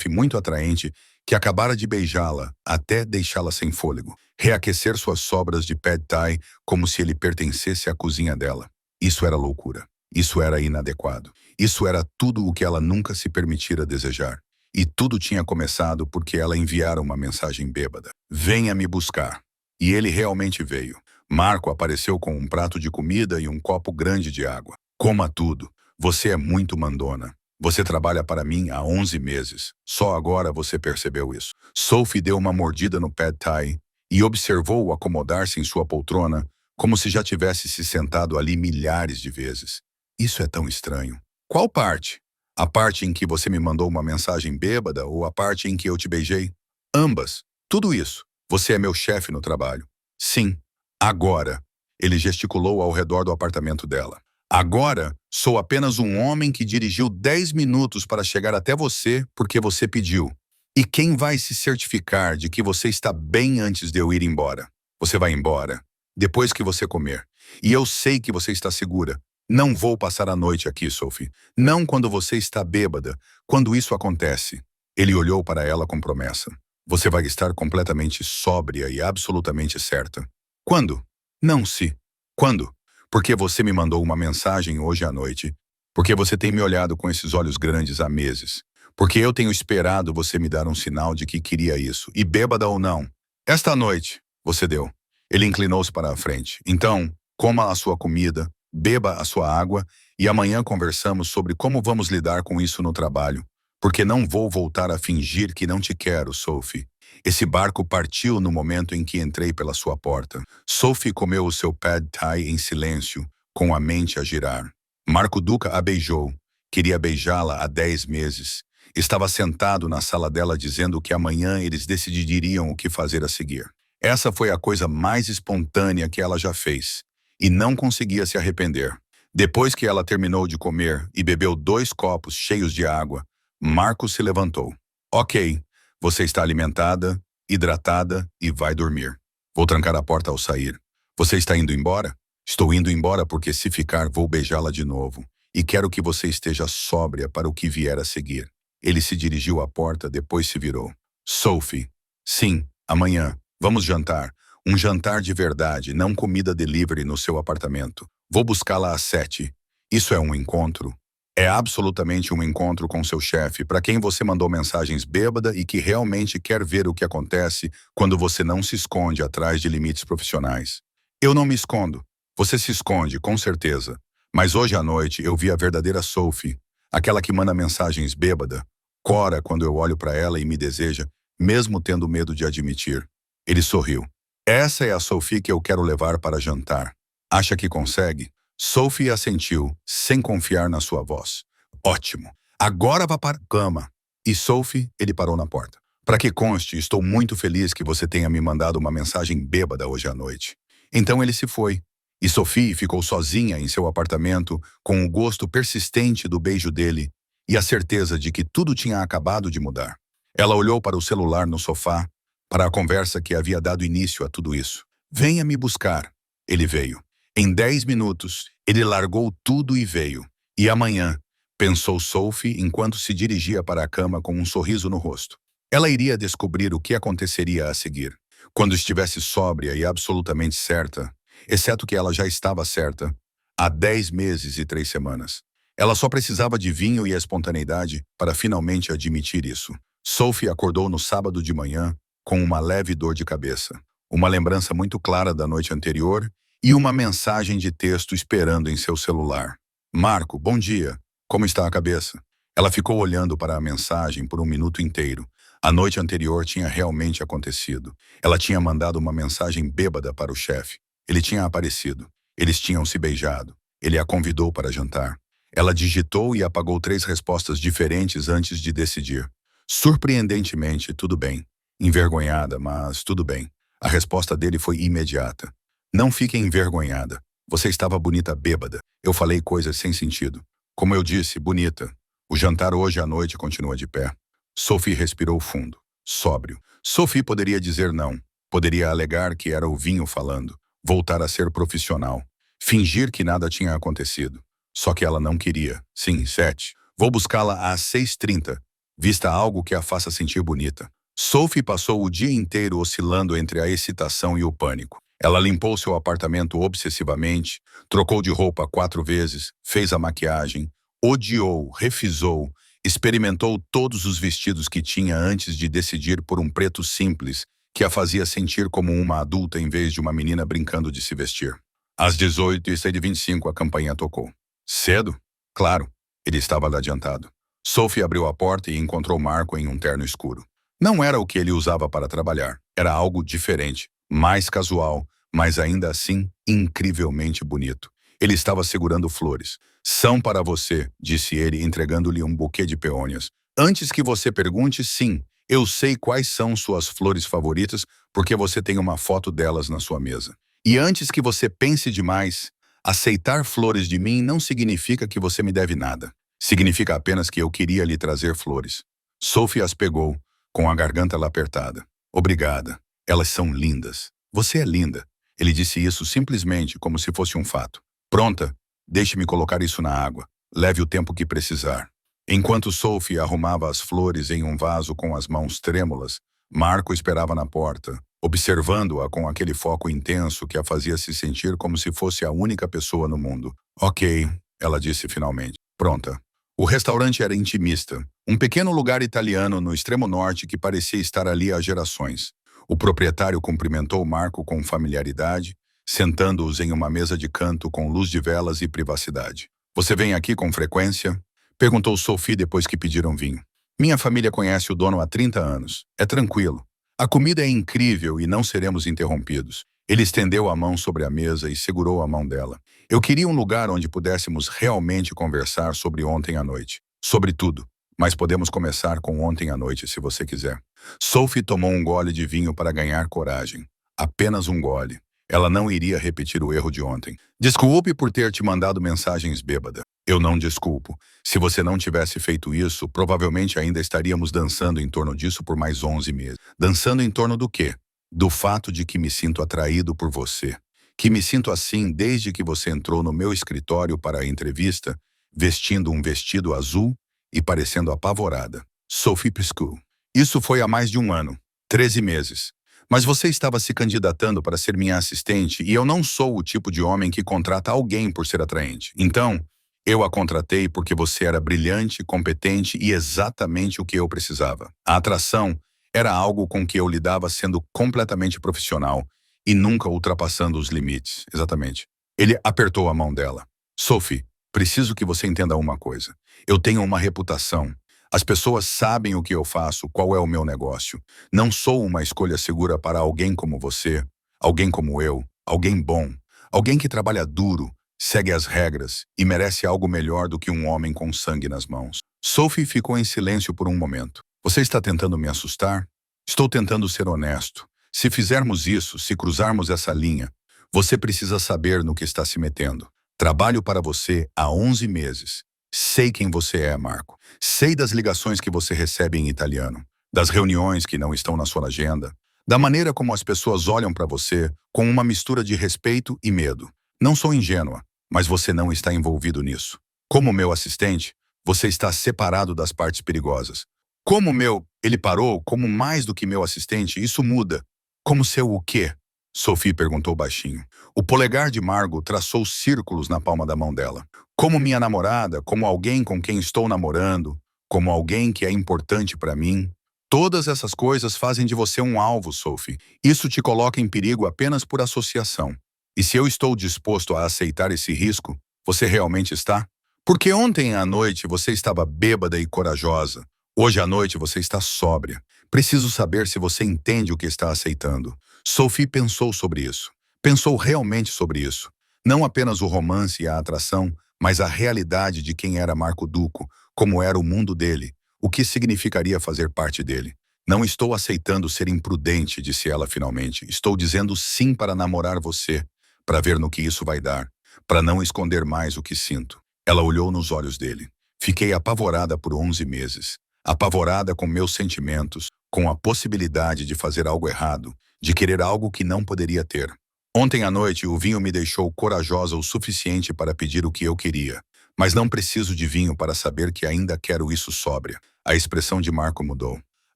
muito atraente, que acabara de beijá-la até deixá-la sem fôlego. Reaquecer suas sobras de pad thai como se ele pertencesse à cozinha dela. Isso era loucura. Isso era inadequado. Isso era tudo o que ela nunca se permitira desejar. E tudo tinha começado porque ela enviara uma mensagem bêbada. Venha me buscar. E ele realmente veio. Marco apareceu com um prato de comida e um copo grande de água. Coma tudo. Você é muito mandona. Você trabalha para mim há 11 meses. Só agora você percebeu isso. Sophie deu uma mordida no pad thai e observou-o acomodar-se em sua poltrona como se já tivesse se sentado ali milhares de vezes. Isso é tão estranho. Qual parte? A parte em que você me mandou uma mensagem bêbada ou a parte em que eu te beijei? Ambas. Tudo isso. Você é meu chefe no trabalho. Sim. Agora. Ele gesticulou ao redor do apartamento dela. Agora, sou apenas um homem que dirigiu 10 minutos para chegar até você porque você pediu. E quem vai se certificar de que você está bem antes de eu ir embora? Você vai embora, depois que você comer. E eu sei que você está segura. Não vou passar a noite aqui, Sophie. Não quando você está bêbada, quando isso acontece. Ele olhou para ela com promessa. Você vai estar completamente sóbria e absolutamente certa. Quando? Não se. Quando? Porque você me mandou uma mensagem hoje à noite. Porque você tem me olhado com esses olhos grandes há meses. Porque eu tenho esperado você me dar um sinal de que queria isso. E bêbada ou não. Esta noite, você deu. Ele inclinou-se para a frente. Então, coma a sua comida, beba a sua água e amanhã conversamos sobre como vamos lidar com isso no trabalho. Porque não vou voltar a fingir que não te quero, Sophie. Esse barco partiu no momento em que entrei pela sua porta. Sophie comeu o seu pad thai em silêncio, com a mente a girar. Marco Duca a beijou. Queria beijá-la há 10 meses. Estava sentado na sala dela dizendo que amanhã eles decidiriam o que fazer a seguir. Essa foi a coisa mais espontânea que ela já fez. E não conseguia se arrepender. Depois que ela terminou de comer e bebeu 2 copos cheios de água, Marco se levantou. Ok. Você está alimentada, hidratada e vai dormir. Vou trancar a porta ao sair. Você está indo embora? Estou indo embora porque se ficar vou beijá-la de novo. E quero que você esteja sóbria para o que vier a seguir. Ele se dirigiu à porta, depois se virou. Sophie. Sim, amanhã. Vamos jantar. Um jantar de verdade, não comida delivery no seu apartamento. Vou buscá-la às 7. Isso é um encontro. É absolutamente um encontro com seu chefe, para quem você mandou mensagens bêbada e que realmente quer ver o que acontece quando você não se esconde atrás de limites profissionais. Eu não me escondo. Você se esconde, com certeza. Mas hoje à noite eu vi a verdadeira Sophie, aquela que manda mensagens bêbada, cora quando eu olho para ela e me deseja, mesmo tendo medo de admitir. Ele sorriu. Essa é a Sophie que eu quero levar para jantar. Acha que consegue? Sophie assentiu, sem confiar na sua voz. Ótimo. Agora vá para a cama. E Sophie, ele parou na porta. Para que conste, estou muito feliz que você tenha me mandado uma mensagem bêbada hoje à noite. Então ele se foi. E Sophie ficou sozinha em seu apartamento, com o gosto persistente do beijo dele e a certeza de que tudo tinha acabado de mudar. Ela olhou para o celular no sofá, para a conversa que havia dado início a tudo isso. Venha me buscar. Ele veio. Em 10 minutos, ele largou tudo e veio. E amanhã, pensou Sophie enquanto se dirigia para a cama com um sorriso no rosto. Ela iria descobrir o que aconteceria a seguir. Quando estivesse sóbria e absolutamente certa, exceto que ela já estava certa, há 10 meses e 3 semanas. Ela só precisava de vinho e espontaneidade para finalmente admitir isso. Sophie acordou no sábado de manhã com uma leve dor de cabeça, uma lembrança muito clara da noite anterior e uma mensagem de texto esperando em seu celular. Marco, bom dia. Como está a cabeça? Ela ficou olhando para a mensagem por um minuto inteiro. A noite anterior tinha realmente acontecido. Ela tinha mandado uma mensagem bêbada para o chefe. Ele tinha aparecido. Eles tinham se beijado. Ele a convidou para jantar. Ela digitou e apagou 3 respostas diferentes antes de decidir. Surpreendentemente, tudo bem. Envergonhada, mas tudo bem. A resposta dele foi imediata. Não fique envergonhada. Você estava bonita bêbada. Eu falei coisas sem sentido. Como eu disse, bonita. O jantar hoje à noite continua de pé. Sophie respirou fundo. Sóbrio. Sophie poderia dizer não. Poderia alegar que era o vinho falando. Voltar a ser profissional. Fingir que nada tinha acontecido. Só que ela não queria. Sim, 7. Vou buscá-la às 6h30. Vista algo que a faça sentir bonita. Sophie passou o dia inteiro oscilando entre a excitação e o pânico. Ela limpou seu apartamento obsessivamente, trocou de roupa 4 vezes, fez a maquiagem, odiou, refisou, experimentou todos os vestidos que tinha antes de decidir por um preto simples que a fazia sentir como uma adulta em vez de uma menina brincando de se vestir. Às 18h25 a campainha tocou. Cedo? Claro, ele estava adiantado. Sophie abriu a porta e encontrou Marco em um terno escuro. Não era o que ele usava para trabalhar, era algo diferente, mais casual, mas ainda assim incrivelmente bonito. Ele estava segurando flores. São para você, disse ele, entregando-lhe um buquê de peônias. Antes que você pergunte, sim, eu sei quais são suas flores favoritas porque você tem uma foto delas na sua mesa. E antes que você pense demais, aceitar flores de mim não significa que você me deve nada. Significa apenas que eu queria lhe trazer flores. Sophie as pegou, com a garganta lá apertada. Obrigada. Elas são lindas. Você é linda. Ele disse isso simplesmente como se fosse um fato. Pronta? Deixe-me colocar isso na água. Leve o tempo que precisar. Enquanto Sophie arrumava as flores em um vaso com as mãos trêmulas, Marco esperava na porta, observando-a com aquele foco intenso que a fazia se sentir como se fosse a única pessoa no mundo. Ok, ela disse finalmente. Pronta. O restaurante era intimista, um pequeno lugar italiano no extremo norte que parecia estar ali há gerações. O proprietário cumprimentou Marco com familiaridade, sentando-os em uma mesa de canto com luz de velas e privacidade. Você vem aqui com frequência? Perguntou Sophie depois que pediram vinho. Minha família conhece o dono há 30 anos. É tranquilo. A comida é incrível e não seremos interrompidos. Ele estendeu a mão sobre a mesa e segurou a mão dela. Eu queria um lugar onde pudéssemos realmente conversar sobre ontem à noite. Sobre tudo. Mas podemos começar com ontem à noite, se você quiser. Sophie tomou um gole de vinho para ganhar coragem. Apenas um gole. Ela não iria repetir o erro de ontem. Desculpe por ter te mandado mensagens bêbada. Eu não desculpo. Se você não tivesse feito isso, provavelmente ainda estaríamos dançando em torno disso por mais 11 meses. Dançando em torno do quê? Do fato de que me sinto atraído por você. Que me sinto assim desde que você entrou no meu escritório para a entrevista, vestindo um vestido azul e parecendo apavorada. Sophie piscou. Isso foi há mais de um ano. 13 meses. Mas você estava se candidatando para ser minha assistente e eu não sou o tipo de homem que contrata alguém por ser atraente. Então, eu a contratei porque você era brilhante, competente e exatamente o que eu precisava. A atração era algo com que eu lidava sendo completamente profissional e nunca ultrapassando os limites. Exatamente. Ele apertou a mão dela. Sophie, preciso que você entenda uma coisa. Eu tenho uma reputação. As pessoas sabem o que eu faço, qual é o meu negócio. Não sou uma escolha segura para alguém como você, alguém como eu, alguém bom, alguém que trabalha duro, segue as regras e merece algo melhor do que um homem com sangue nas mãos. Sophie ficou em silêncio por um momento. Você está tentando me assustar? Estou tentando ser honesto. Se fizermos isso, se cruzarmos essa linha, você precisa saber no que está se metendo. Trabalho para você há 11 meses. Sei quem você é, Marco. Sei das ligações que você recebe em italiano, das reuniões que não estão na sua agenda, da maneira como as pessoas olham para você com uma mistura de respeito e medo. Não sou ingênua, mas você não está envolvido nisso. Como meu assistente, Você está separado das partes perigosas. Como meu, ele parou, como mais do que meu assistente, isso muda. Como seu o quê? Sophie perguntou baixinho. O polegar de Margot traçou círculos na palma da mão dela. Como minha namorada, como alguém com quem estou namorando, como alguém que é importante para mim. Todas essas coisas fazem de você um alvo, Sophie. Isso te coloca em perigo apenas por associação. E se eu estou disposto a aceitar esse risco, você realmente está? Porque ontem à noite você estava bêbada e corajosa. Hoje à noite você está sóbria. Preciso saber se você entende o que está aceitando. Sophie pensou sobre isso. Pensou realmente sobre isso. Não apenas o romance e a atração, mas a realidade de quem era Marco Duco, como era o mundo dele, o que significaria fazer parte dele. Não estou aceitando ser imprudente, disse ela finalmente. Estou dizendo sim para namorar você, para ver no que isso vai dar, para não esconder mais o que sinto. Ela olhou nos olhos dele. Fiquei apavorada por 11 meses. Apavorada com meus sentimentos, com a possibilidade de fazer algo errado, de querer algo que não poderia ter. Ontem à noite, o vinho me deixou corajosa o suficiente para pedir o que eu queria. Mas não preciso de vinho para saber que ainda quero isso sóbria. A expressão de Marco mudou.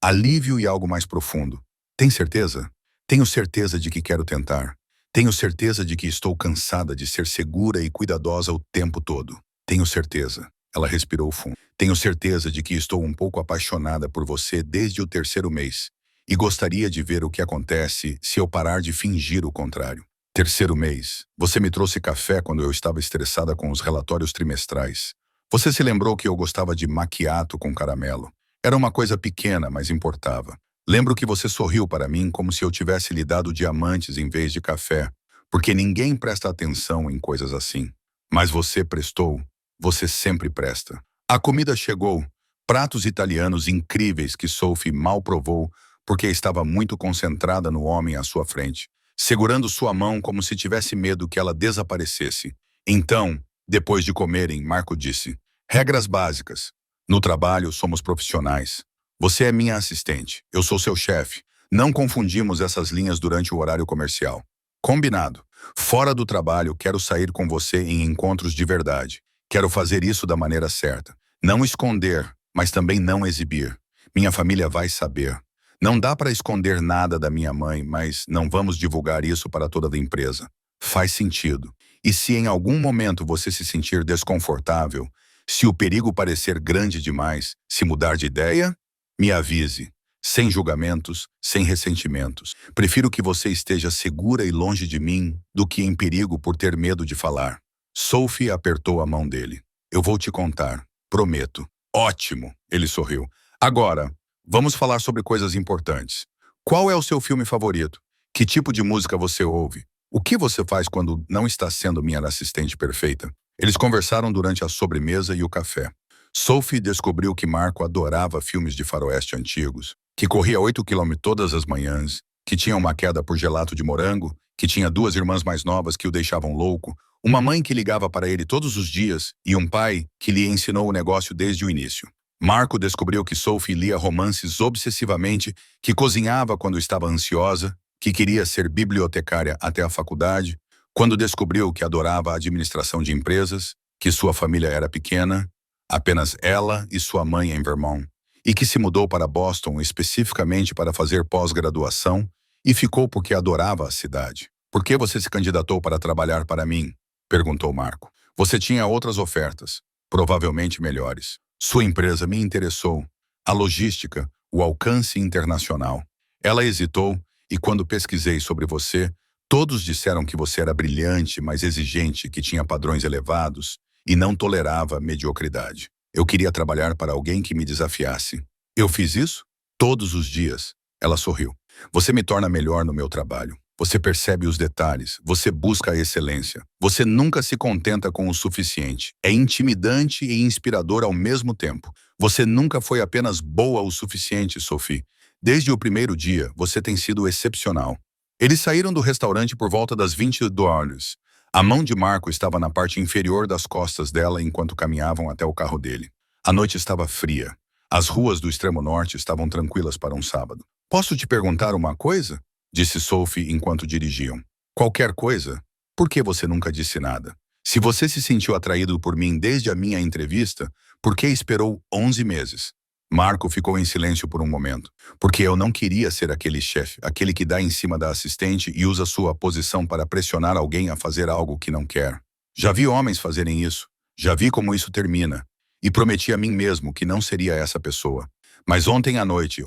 Alívio e algo mais profundo. Tem certeza? Tenho certeza de que quero tentar. Tenho certeza de que estou cansada de ser segura e cuidadosa o tempo todo. Tenho certeza. Ela respirou fundo. Tenho certeza de que estou um pouco apaixonada por você desde o 3º mês. E gostaria de ver o que acontece se eu parar de fingir o contrário. 3º mês. Você me trouxe café quando eu estava estressada com os relatórios trimestrais. Você se lembrou que eu gostava de macchiato com caramelo. Era uma coisa pequena, mas importava. Lembro que você sorriu para mim como se eu tivesse lhe dado diamantes em vez de café, porque ninguém presta atenção em coisas assim. Mas você prestou. Você sempre presta. A comida chegou. Pratos italianos incríveis que Sophie mal provou porque estava muito concentrada no homem à sua frente, segurando sua mão como se tivesse medo que ela desaparecesse. Então, depois de comerem, Marco disse: regras básicas. No trabalho, somos profissionais. Você é minha assistente. Eu sou seu chefe. Não confundimos essas linhas durante o horário comercial. Combinado. Fora do trabalho, quero sair com você em encontros de verdade. Quero fazer isso da maneira certa. Não esconder, mas também não exibir. Minha família vai saber. Não dá para esconder nada da minha mãe, mas não vamos divulgar isso para toda a empresa. Faz sentido. E se em algum momento você se sentir desconfortável, se o perigo parecer grande demais, se mudar de ideia, me avise. Sem julgamentos, sem ressentimentos. Prefiro que você esteja segura e longe de mim do que em perigo por ter medo de falar. Sophie apertou a mão dele. Eu vou te contar. Prometo. Ótimo, ele sorriu. Agora, vamos falar sobre coisas importantes. Qual é o seu filme favorito? Que tipo de música você ouve? O que você faz quando não está sendo minha assistente perfeita? Eles conversaram durante a sobremesa e o café. Sophie descobriu que Marco adorava filmes de faroeste antigos, que corria 8 km todas as manhãs, que tinha uma queda por gelato de morango, que tinha 2 irmãs mais novas que o deixavam louco, uma mãe que ligava para ele todos os dias e um pai que lhe ensinou o negócio desde o início. Marco descobriu que Sophie lia romances obsessivamente, que cozinhava quando estava ansiosa, que queria ser bibliotecária até a faculdade, quando descobriu que adorava a administração de empresas, que sua família era pequena, apenas ela e sua mãe em Vermont, e que se mudou para Boston especificamente para fazer pós-graduação e ficou porque adorava a cidade. Por que você se candidatou para trabalhar para mim? Perguntou Marco. Você tinha outras ofertas, provavelmente melhores. Sua empresa me interessou. A logística, o alcance internacional. Ela hesitou e quando pesquisei sobre você, todos disseram que você era brilhante, mas exigente, que tinha padrões elevados e não tolerava mediocridade. Eu queria trabalhar para alguém que me desafiasse. Eu fiz isso? Todos os dias. Ela sorriu. Você me torna melhor no meu trabalho. Você percebe os detalhes, você busca a excelência. Você nunca se contenta com o suficiente. É intimidante e inspirador ao mesmo tempo. Você nunca foi apenas boa o suficiente, Sophie. Desde o primeiro dia, você tem sido excepcional. Eles saíram do restaurante por volta das 20 horas. A mão de Marco estava na parte inferior das costas dela enquanto caminhavam até o carro dele. A noite estava fria. As ruas do extremo norte estavam tranquilas para um sábado. Posso te perguntar uma coisa? Disse Sophie enquanto dirigiam. Qualquer coisa? Por que você nunca disse nada? Se você se sentiu atraído por mim desde a minha entrevista, Por que esperou 11 meses? Marco ficou em silêncio por um momento. Porque eu não queria ser aquele chefe, aquele que dá em cima da assistente e usa sua posição para pressionar alguém a fazer algo que não quer. Já vi homens fazerem isso. Já vi como isso termina. E prometi a mim mesmo que não seria essa pessoa. Mas ontem à noite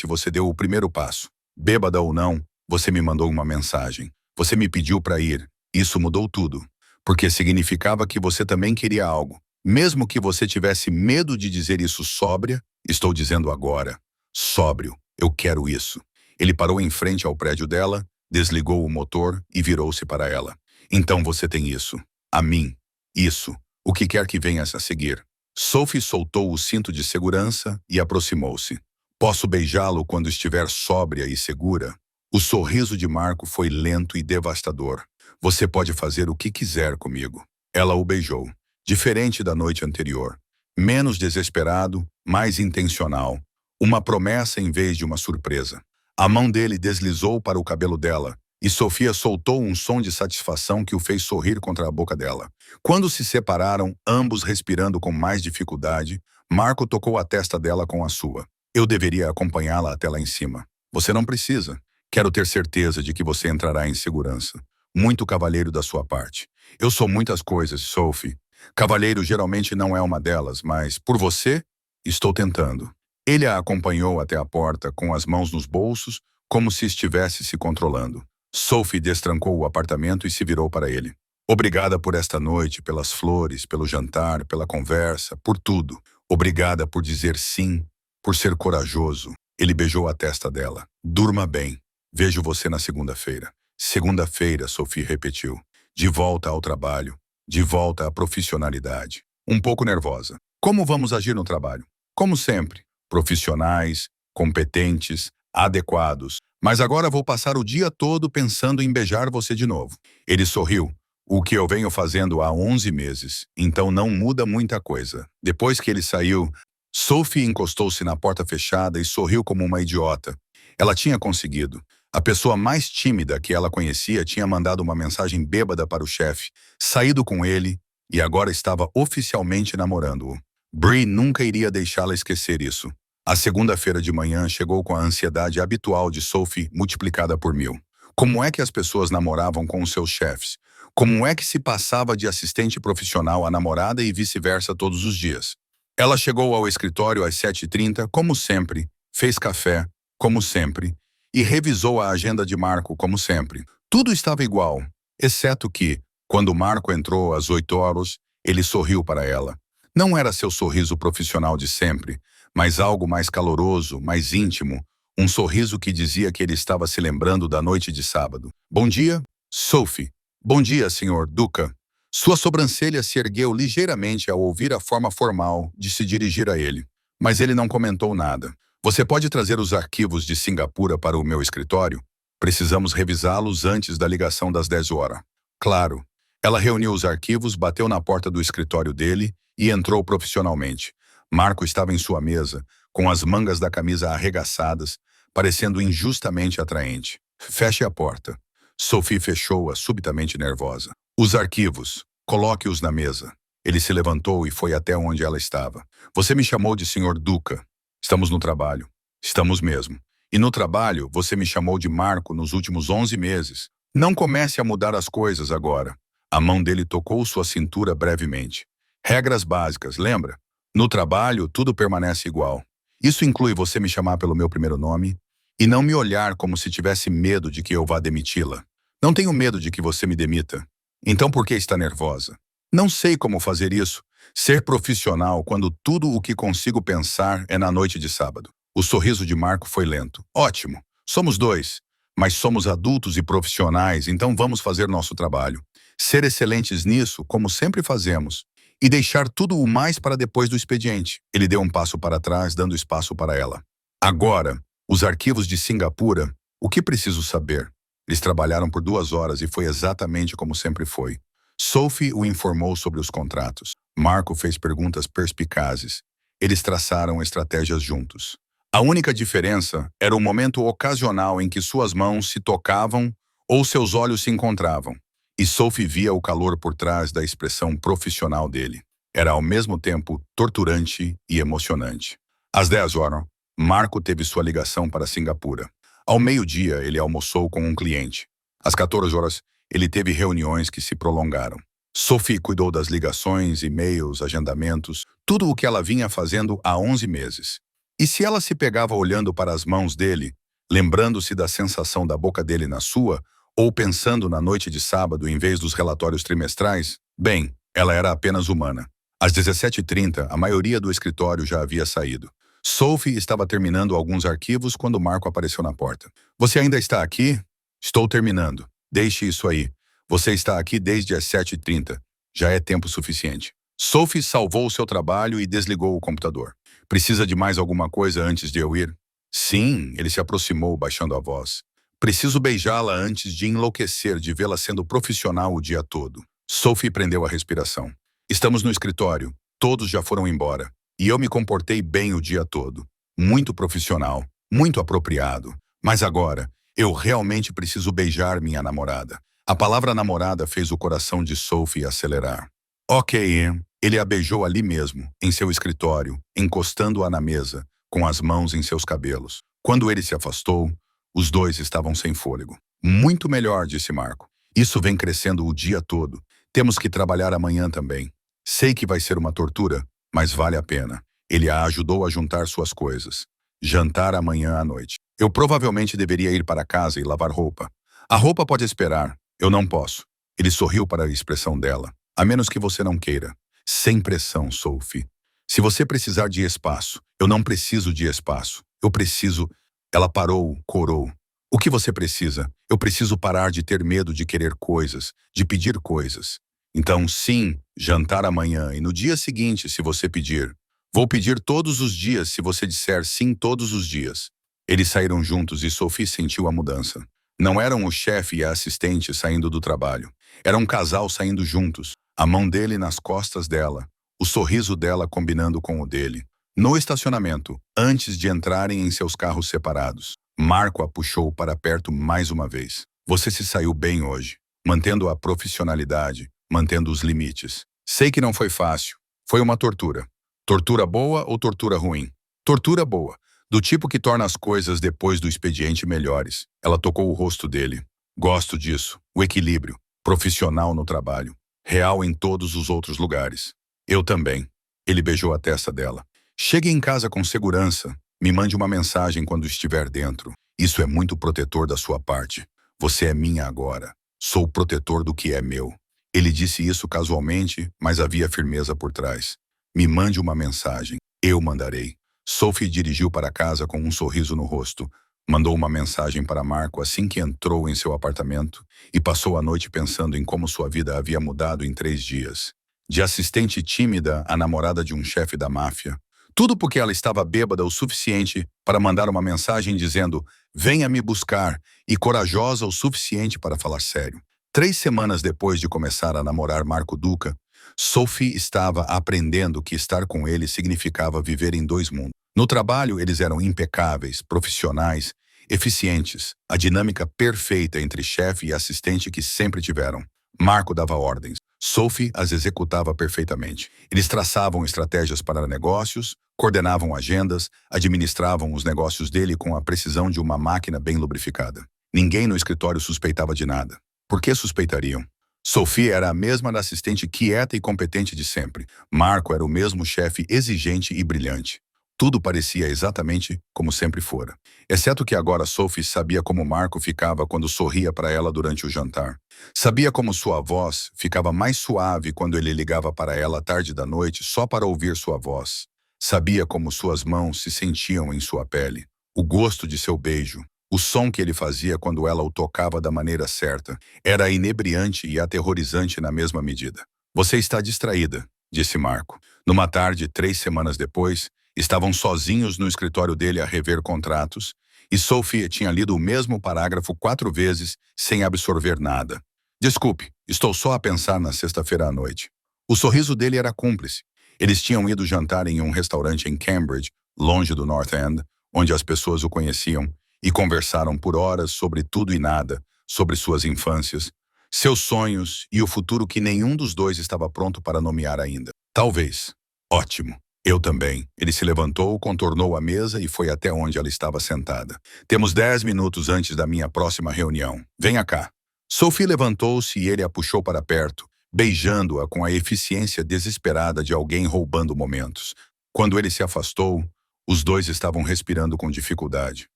você deu o primeiro passo. Bêbada ou não, você me mandou uma mensagem. Você me pediu para ir. Isso mudou tudo. Porque significava que você também queria algo. Mesmo que você tivesse medo de dizer isso sóbria, estou dizendo agora. Sóbrio, eu quero isso. Ele parou em frente ao prédio dela, desligou o motor e virou-se para ela. Então você tem isso. A mim. Isso. O que quer que venha a seguir. Sophie soltou o cinto de segurança e aproximou-se. Posso beijá-lo quando estiver sóbria e segura? O sorriso de Marco foi lento e devastador. Você pode fazer o que quiser comigo. Ela o beijou. Diferente da noite anterior. Menos desesperado, mais intencional. Uma promessa em vez de uma surpresa. A mão dele deslizou para o cabelo dela, e Sofia soltou um som de satisfação que o fez sorrir contra a boca dela. Quando se separaram, ambos respirando com mais dificuldade, Marco tocou a testa dela com a sua. Eu deveria acompanhá-la até lá em cima. Você não precisa. Quero ter certeza de que você entrará em segurança. Muito cavalheiro da sua parte. Eu sou muitas coisas, Sophie. Cavalheiro geralmente não é uma delas, mas, por você, estou tentando. Ele a acompanhou até a porta, com as mãos nos bolsos, como se estivesse se controlando. Sophie destrancou o apartamento e se virou para ele. Obrigada por esta noite, pelas flores, pelo jantar, pela conversa, por tudo. Obrigada por dizer sim, por ser corajoso. Ele beijou a testa dela. Durma bem. Vejo você na segunda-feira. Segunda-feira, Sophie repetiu. De volta ao trabalho. De volta à profissionalidade. Um pouco nervosa. Como vamos agir no trabalho? Como sempre. Profissionais, competentes, adequados. Mas agora vou passar o dia todo pensando em beijar você de novo. Ele sorriu. O que eu venho fazendo há 11 meses. Então não muda muita coisa. Depois que ele saiu, Sophie encostou-se na porta fechada e sorriu como uma idiota. Ela tinha conseguido. A pessoa mais tímida que ela conhecia tinha mandado uma mensagem bêbada para o chefe, saído com ele e agora estava oficialmente namorando-o. Bree nunca iria deixá-la esquecer isso. A segunda-feira de manhã chegou com a ansiedade habitual de Sophie multiplicada por 1000. Como é que as pessoas namoravam com os seus chefes? Como é que se passava de assistente profissional a namorada e vice-versa todos os dias? Ela chegou ao escritório às 7h30, como sempre, fez café, como sempre, e revisou a agenda de Marco, como sempre. Tudo estava igual, exceto que, quando Marco entrou às 8h, ele sorriu para ela. Não era seu sorriso profissional de sempre, mas algo mais caloroso, mais íntimo, um sorriso que dizia que ele estava se lembrando da noite de sábado. Bom dia, Sophie. Bom dia, Sr. Duca. Sua sobrancelha se ergueu ligeiramente ao ouvir a forma formal de se dirigir a ele, mas ele não comentou nada. Você pode trazer os arquivos de Singapura para o meu escritório? Precisamos revisá-los antes da ligação das 10h. Claro. Ela reuniu os arquivos, bateu na porta do escritório dele e entrou profissionalmente. Marco estava em sua mesa, com as mangas da camisa arregaçadas, parecendo injustamente atraente. Feche a porta. Sophie fechou-a, subitamente nervosa. Os arquivos. Coloque-os na mesa. Ele se levantou e foi até onde ela estava. Você me chamou de Sr. Duca. Estamos no trabalho. Estamos mesmo. E no trabalho, você me chamou de Marco nos últimos 11 meses. Não comece a mudar as coisas agora. A mão dele tocou sua cintura brevemente. Regras básicas, lembra? No trabalho, tudo permanece igual. Isso inclui você me chamar pelo meu primeiro nome e não me olhar como se tivesse medo de que eu vá demiti-la. Não tenho medo de que você me demita. Então por que está nervosa? Não sei como fazer isso. Ser profissional quando tudo o que consigo pensar é na noite de sábado. O sorriso de Marco foi lento. Ótimo. Somos dois. Mas somos adultos e profissionais, então vamos fazer nosso trabalho. Ser excelentes nisso, como sempre fazemos. E deixar tudo o mais para depois do expediente. Ele deu um passo para trás, dando espaço para ela. Agora, os arquivos de Singapura, o que preciso saber? Eles trabalharam por 2 horas e foi exatamente como sempre foi. Sophie o informou sobre os contratos. Marco fez perguntas perspicazes. Eles traçaram estratégias juntos. A única diferença era o momento ocasional em que suas mãos se tocavam ou seus olhos se encontravam. E Sophie via o calor por trás da expressão profissional dele. Era ao mesmo tempo torturante e emocionante. Às 10 horas, Marco teve sua ligação para Singapura. Ao meio-dia, ele almoçou com um cliente. Às 14 horas, ele teve reuniões que se prolongaram. Sophie cuidou das ligações, e-mails, agendamentos, tudo o que ela vinha fazendo há 11 meses. E se ela se pegava olhando para as mãos dele, lembrando-se da sensação da boca dele na sua, ou pensando na noite de sábado em vez dos relatórios trimestrais, bem, ela era apenas humana. Às 17h30, a maioria do escritório já havia saído. Sophie estava terminando alguns arquivos quando Marco apareceu na porta. Você ainda está aqui? Estou terminando. Deixe isso aí. Você está aqui desde as 7h30. Já é tempo suficiente. Sophie salvou o seu trabalho e desligou o computador. Precisa de mais alguma coisa antes de eu ir? Sim, ele se aproximou, baixando a voz. Preciso beijá-la antes de enlouquecer de vê-la sendo profissional o dia todo. Sophie prendeu a respiração. Estamos no escritório. Todos já foram embora. E eu me comportei bem o dia todo. Muito profissional. Muito apropriado. Mas agora, eu realmente preciso beijar minha namorada. A palavra namorada fez o coração de Sophie acelerar. Ok, ele a beijou ali mesmo, em seu escritório, encostando-a na mesa, com as mãos em seus cabelos. Quando ele se afastou, os dois estavam sem fôlego. Muito melhor, disse Marco. Isso vem crescendo o dia todo. Temos que trabalhar amanhã também. Sei que vai ser uma tortura, mas vale a pena. Ele a ajudou a juntar suas coisas. Jantar amanhã à noite. Eu provavelmente deveria ir para casa e lavar roupa. A roupa pode esperar. Eu não posso. Ele sorriu para a expressão dela. A menos que você não queira. Sem pressão, Sophie. Se você precisar de espaço, eu não preciso de espaço. Eu preciso... Ela parou, corou. O que você precisa? Eu preciso parar de ter medo de querer coisas, de pedir coisas. Então, sim, jantar amanhã e no dia seguinte, se você pedir. Vou pedir todos os dias se você disser sim todos os dias. Eles saíram juntos e Sophie sentiu a mudança. Não eram o chefe e a assistente saindo do trabalho. Era um casal saindo juntos, a mão dele nas costas dela, o sorriso dela combinando com o dele. No estacionamento, antes de entrarem em seus carros separados, Marco a puxou para perto mais uma vez. Você se saiu bem hoje, mantendo a profissionalidade, mantendo os limites. Sei que não foi fácil. Foi uma tortura. Tortura boa ou tortura ruim? Tortura boa, do tipo que torna as coisas depois do expediente melhores. Ela tocou o rosto dele. Gosto disso. O equilíbrio. Profissional no trabalho. Real em todos os outros lugares. Eu também. Ele beijou a testa dela. Chegue em casa com segurança. Me mande uma mensagem quando estiver dentro. Isso é muito protetor da sua parte. Você é minha agora. Sou protetor do que é meu. Ele disse isso casualmente, mas havia firmeza por trás. Me mande uma mensagem. Eu mandarei. Sophie dirigiu para casa com um sorriso no rosto. Mandou uma mensagem para Marco assim que entrou em seu apartamento e passou a noite pensando em como sua vida havia mudado em 3 dias. De assistente tímida a namorada de um chefe da máfia. Tudo porque ela estava bêbada o suficiente para mandar uma mensagem dizendo venha me buscar e corajosa o suficiente para falar sério. 3 semanas depois de começar a namorar Marco Duca, Sophie estava aprendendo que estar com ele significava viver em 2 mundos. No trabalho, eles eram impecáveis, profissionais, eficientes, a dinâmica perfeita entre chefe e assistente que sempre tiveram. Marco dava ordens. Sophie as executava perfeitamente. Eles traçavam estratégias para negócios, coordenavam agendas, administravam os negócios dele com a precisão de uma máquina bem lubrificada. Ninguém no escritório suspeitava de nada. Por que suspeitariam? Sophie era a mesma assistente quieta e competente de sempre. Marco era o mesmo chefe exigente e brilhante. Tudo parecia exatamente como sempre fora. Exceto que agora Sophie sabia como Marco ficava quando sorria para ela durante o jantar. Sabia como sua voz ficava mais suave quando ele ligava para ela à tarde da noite só para ouvir sua voz. Sabia como suas mãos se sentiam em sua pele. O gosto de seu beijo. O som que ele fazia quando ela o tocava da maneira certa. Era inebriante e aterrorizante na mesma medida. Você está distraída, disse Marco. Numa tarde, 3 semanas depois, estavam sozinhos no escritório dele a rever contratos, e Sophie tinha lido o mesmo parágrafo 4 vezes, sem absorver nada. Desculpe, estou só a pensar na sexta-feira à noite. O sorriso dele era cúmplice. Eles tinham ido jantar em um restaurante em Cambridge, longe do North End, onde as pessoas o conheciam, e conversaram por horas sobre tudo e nada, sobre suas infâncias, seus sonhos e o futuro que nenhum dos dois estava pronto para nomear ainda. Talvez. Ótimo. Eu também. Ele se levantou, contornou a mesa e foi até onde ela estava sentada. Temos 10 minutos antes da minha próxima reunião. Venha cá. Sophie levantou-se e ele a puxou para perto, beijando-a com a eficiência desesperada de alguém roubando momentos. Quando ele se afastou, os dois estavam respirando com dificuldade.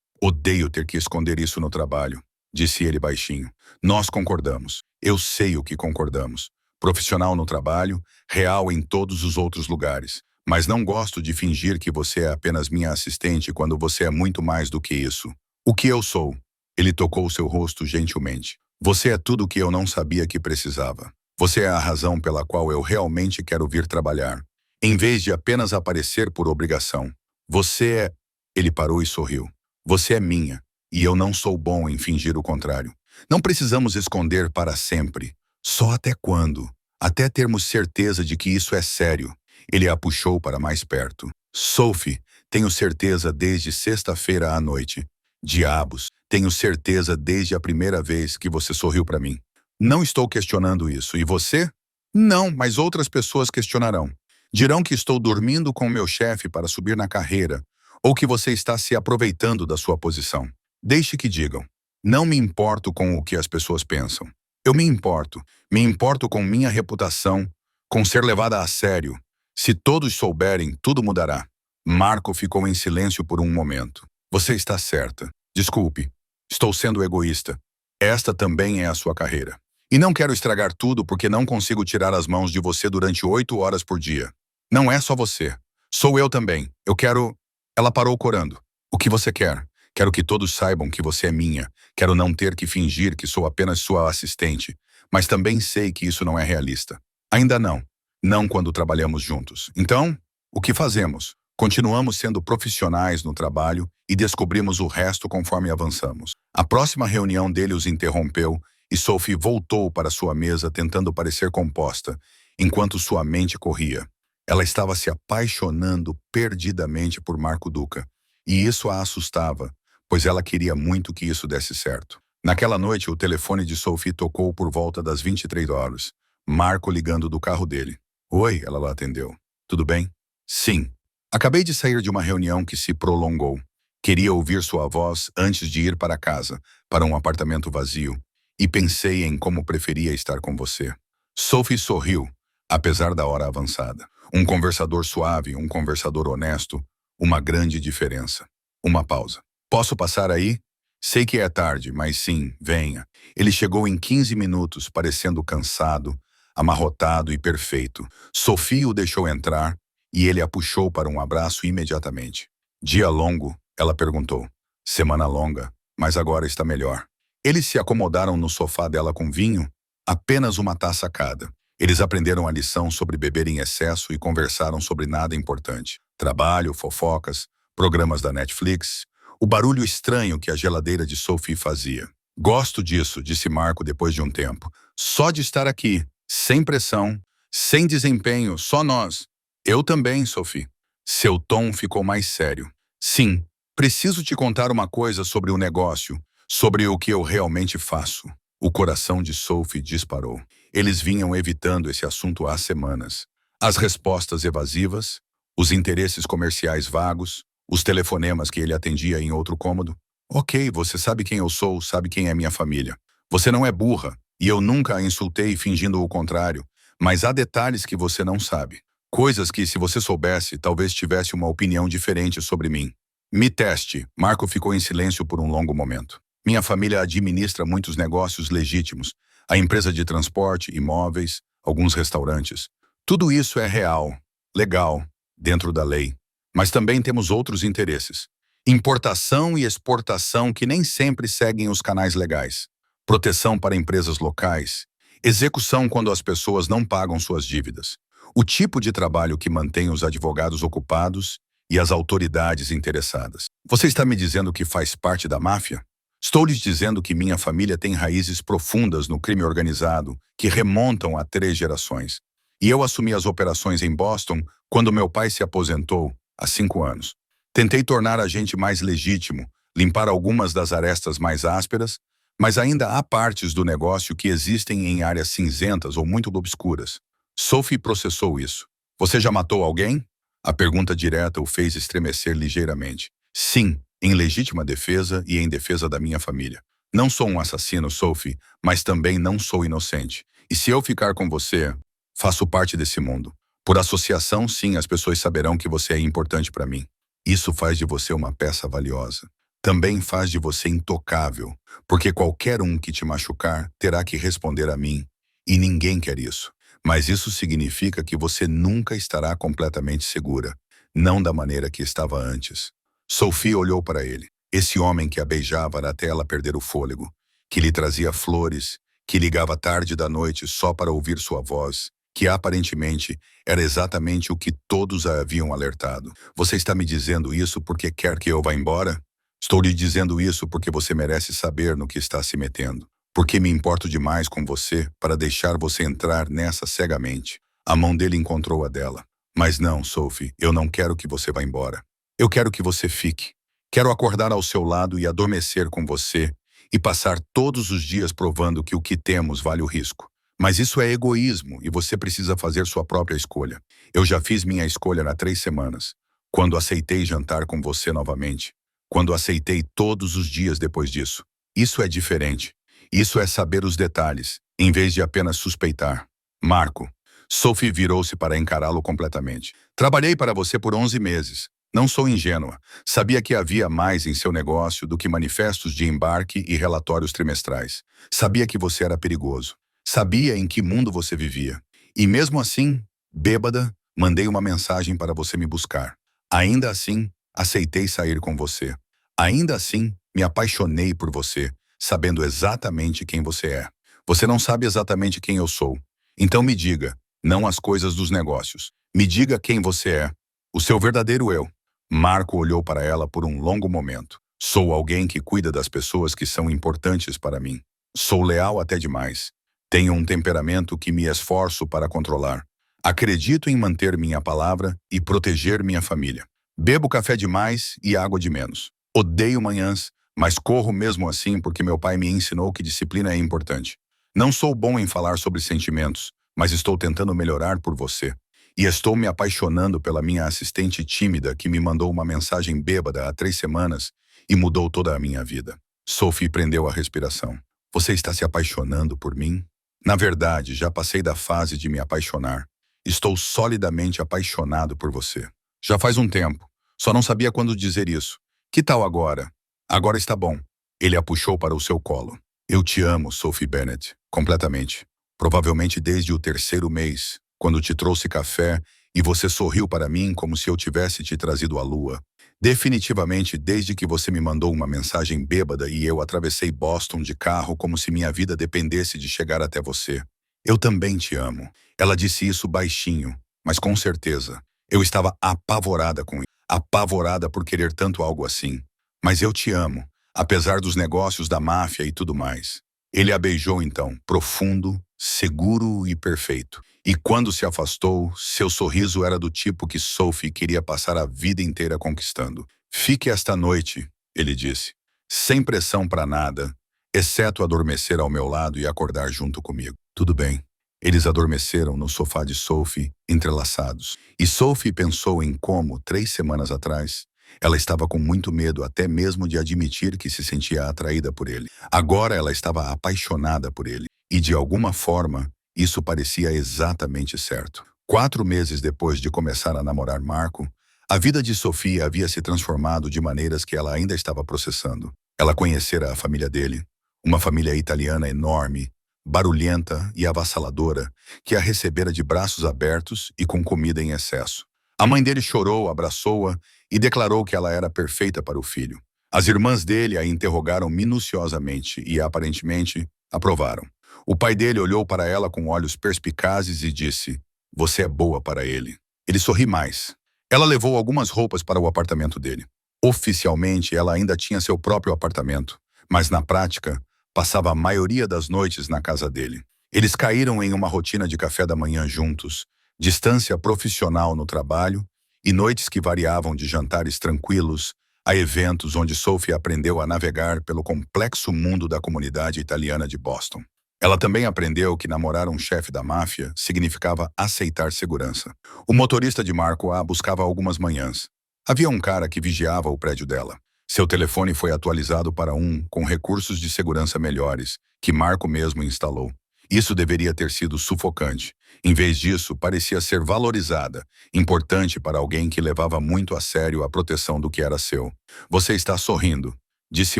Odeio ter que esconder isso no trabalho, disse ele baixinho. Nós concordamos. Eu sei o que concordamos. Profissional no trabalho, real em todos os outros lugares. Mas não gosto de fingir que você é apenas minha assistente quando você é muito mais do que isso. O que eu sou? Ele tocou seu rosto gentilmente. Você é tudo o que eu não sabia que precisava. Você é a razão pela qual eu realmente quero vir trabalhar, em vez de apenas aparecer por obrigação. Você é... Ele parou e sorriu. Você é minha, e eu não sou bom em fingir o contrário. Não precisamos esconder para sempre. Só até quando? Até termos certeza de que isso é sério. Ele a puxou para mais perto. Sophie, tenho certeza desde sexta-feira à noite. Diabos, tenho certeza desde a primeira vez que você sorriu para mim. Não estou questionando isso. E você? Não, mas outras pessoas questionarão. Dirão que estou dormindo com meu chefe para subir na carreira, ou que você está se aproveitando da sua posição. Deixe que digam. Não me importo com o que as pessoas pensam. Eu me importo. Me importo com minha reputação, com ser levada a sério. Se todos souberem, tudo mudará. Marco ficou em silêncio por um momento. Você está certa. Desculpe. Estou sendo egoísta. Esta também é a sua carreira. E não quero estragar tudo porque não consigo tirar as mãos de você durante 8 horas por dia. Não é só você. Sou eu também. Eu quero... Ela parou corando. O que você quer? Quero que todos saibam que você é minha. Quero não ter que fingir que sou apenas sua assistente. Mas também sei que isso não é realista. Ainda não. Não quando trabalhamos juntos. Então, o que fazemos? Continuamos sendo profissionais no trabalho e descobrimos o resto conforme avançamos. A próxima reunião dele os interrompeu e Sophie voltou para sua mesa tentando parecer composta, enquanto sua mente corria. Ela estava se apaixonando perdidamente por Marco Duca, e isso a assustava, pois ela queria muito que isso desse certo. Naquela noite, o telefone de Sophie tocou por volta das 23 horas. Marco ligando do carro dele. Oi, ela lá atendeu. Tudo bem? Sim. Acabei de sair de uma reunião que se prolongou. Queria ouvir sua voz antes de ir para casa, para um apartamento vazio, e pensei em como preferia estar com você. Sophie sorriu, apesar da hora avançada. Um conversador suave, um conversador honesto, uma grande diferença. Uma pausa. Posso passar aí? Sei que é tarde, mas sim, venha. Ele chegou em 15 minutos, parecendo cansado, amarrotado e perfeito. Sophie o deixou entrar e ele a puxou para um abraço imediatamente. Dia longo? Ela perguntou. Semana longa, mas agora está melhor. Eles se acomodaram no sofá dela com vinho, apenas uma taça cada. Eles aprenderam a lição sobre beber em excesso e conversaram sobre nada importante. Trabalho, fofocas, programas da Netflix, o barulho estranho que a geladeira de Sophie fazia. Gosto disso, disse Marco depois de um tempo. Só de estar aqui, sem pressão, sem desempenho, só nós. Eu também, Sophie. Seu tom ficou mais sério. Sim, preciso te contar uma coisa sobre o negócio, sobre o que eu realmente faço. O coração de Sophie disparou. Eles vinham evitando esse assunto há semanas. As respostas evasivas, os interesses comerciais vagos, os telefonemas que ele atendia em outro cômodo. Ok, você sabe quem eu sou, sabe quem é minha família. Você não é burra, e eu nunca a insultei fingindo o contrário, mas há detalhes que você não sabe. Coisas que, se você soubesse, talvez tivesse uma opinião diferente sobre mim. Me teste. Marco ficou em silêncio por um longo momento. Minha família administra muitos negócios legítimos. A empresa de transporte, imóveis, alguns restaurantes. Tudo isso é real, legal, dentro da lei. Mas também temos outros interesses. Importação e exportação que nem sempre seguem os canais legais. Proteção para empresas locais. Execução quando as pessoas não pagam suas dívidas. O tipo de trabalho que mantém os advogados ocupados e as autoridades interessadas. Você está me dizendo que faz parte da máfia? Estou lhes dizendo que minha família tem raízes profundas no crime organizado que remontam a 3 gerações. E eu assumi as operações em Boston quando meu pai se aposentou, há 5 anos. Tentei tornar a gente mais legítimo, limpar algumas das arestas mais ásperas, mas ainda há partes do negócio que existem em áreas cinzentas ou muito obscuras. Sophie processou isso. Você já matou alguém? A pergunta direta o fez estremecer ligeiramente. Sim, em legítima defesa e em defesa da minha família. Não sou um assassino, Sophie, mas também não sou inocente. E se eu ficar com você, faço parte desse mundo. Por associação, sim, as pessoas saberão que você é importante para mim. Isso faz de você uma peça valiosa. Também faz de você intocável, porque qualquer um que te machucar terá que responder a mim. E ninguém quer isso. Mas isso significa que você nunca estará completamente segura, não da maneira que estava antes. Sophie olhou para ele, esse homem que a beijava até ela perder o fôlego, que lhe trazia flores, que ligava tarde da noite só para ouvir sua voz, que aparentemente era exatamente o que todos a haviam alertado. Você está me dizendo isso porque quer que eu vá embora? Estou lhe dizendo isso porque você merece saber no que está se metendo. Porque me importo demais com você para deixar você entrar nessa cegamente. A mão dele encontrou a dela. Mas não, Sophie, eu não quero que você vá embora. Eu quero que você fique. Quero acordar ao seu lado e adormecer com você e passar todos os dias provando que o que temos vale o risco. Mas isso é egoísmo e você precisa fazer sua própria escolha. Eu já fiz minha escolha há 3 semanas, quando aceitei jantar com você novamente, quando aceitei todos os dias depois disso. Isso é diferente. Isso é saber os detalhes, em vez de apenas suspeitar. Marco. Sophie virou-se para encará-lo completamente. Trabalhei para você por 11 meses. Não sou ingênua. Sabia que havia mais em seu negócio do que manifestos de embarque e relatórios trimestrais. Sabia que você era perigoso. Sabia em que mundo você vivia. E mesmo assim, bêbada, mandei uma mensagem para você me buscar. Ainda assim, aceitei sair com você. Ainda assim, me apaixonei por você, sabendo exatamente quem você é. Você não sabe exatamente quem eu sou. Então me diga, não as coisas dos negócios. Me diga quem você é. O seu verdadeiro eu. Marco olhou para ela por um longo momento. Sou alguém que cuida das pessoas que são importantes para mim. Sou leal até demais. Tenho um temperamento que me esforço para controlar. Acredito em manter minha palavra e proteger minha família. Bebo café demais e água de menos. Odeio manhãs, mas corro mesmo assim porque meu pai me ensinou que disciplina é importante. Não sou bom em falar sobre sentimentos, mas estou tentando melhorar por você. E estou me apaixonando pela minha assistente tímida que me mandou uma mensagem bêbada há 3 semanas e mudou toda a minha vida. Sophie prendeu a respiração. Você está se apaixonando por mim? Na verdade, já passei da fase de me apaixonar. Estou solidamente apaixonado por você. Já faz um tempo. Só não sabia quando dizer isso. Que tal agora? Agora está bom. Ele a puxou para o seu colo. Eu te amo, Sophie Bennett, completamente. Provavelmente desde o 3º mês, quando te trouxe café e você sorriu para mim como se eu tivesse te trazido à lua. Definitivamente desde que você me mandou uma mensagem bêbada e eu atravessei Boston de carro como se minha vida dependesse de chegar até você. Eu também te amo. Ela disse isso baixinho, mas com certeza. Eu estava apavorada com isso. Apavorada por querer tanto algo assim. Mas eu te amo, apesar dos negócios da máfia e tudo mais. Ele a beijou então, profundo, seguro e perfeito. E quando se afastou, seu sorriso era do tipo que Sophie queria passar a vida inteira conquistando. Fique esta noite, ele disse, sem pressão para nada, exceto adormecer ao meu lado e acordar junto comigo. Tudo bem. Eles adormeceram no sofá de Sophie, entrelaçados. E Sophie pensou em como, 3 semanas atrás, ela estava com muito medo até mesmo de admitir que se sentia atraída por ele. Agora ela estava apaixonada por ele. E de alguma forma, isso parecia exatamente certo. 4 meses depois de começar a namorar Marco, a vida de Sophie havia se transformado de maneiras que ela ainda estava processando. Ela conhecera a família dele, uma família italiana enorme, barulhenta e avassaladora, que a recebera de braços abertos e com comida em excesso. A mãe dele chorou, abraçou-a e declarou que ela era perfeita para o filho. As irmãs dele a interrogaram minuciosamente e, aparentemente, aprovaram. O pai dele olhou para ela com olhos perspicazes e disse, você é boa para ele. Ele sorri mais. Ela levou algumas roupas para o apartamento dele. Oficialmente, ela ainda tinha seu próprio apartamento, mas na prática, passava a maioria das noites na casa dele. Eles caíram em uma rotina de café da manhã juntos, distância profissional no trabalho e noites que variavam de jantares tranquilos a eventos onde Sophie aprendeu a navegar pelo complexo mundo da comunidade italiana de Boston. Ela também aprendeu que namorar um chefe da máfia significava aceitar segurança. O motorista de Marco a buscava algumas manhãs. Havia um cara que vigiava o prédio dela. Seu telefone foi atualizado para um com recursos de segurança melhores, que Marco mesmo instalou. Isso deveria ter sido sufocante. Em vez disso, parecia ser valorizada, importante para alguém que levava muito a sério a proteção do que era seu. Você está sorrindo, disse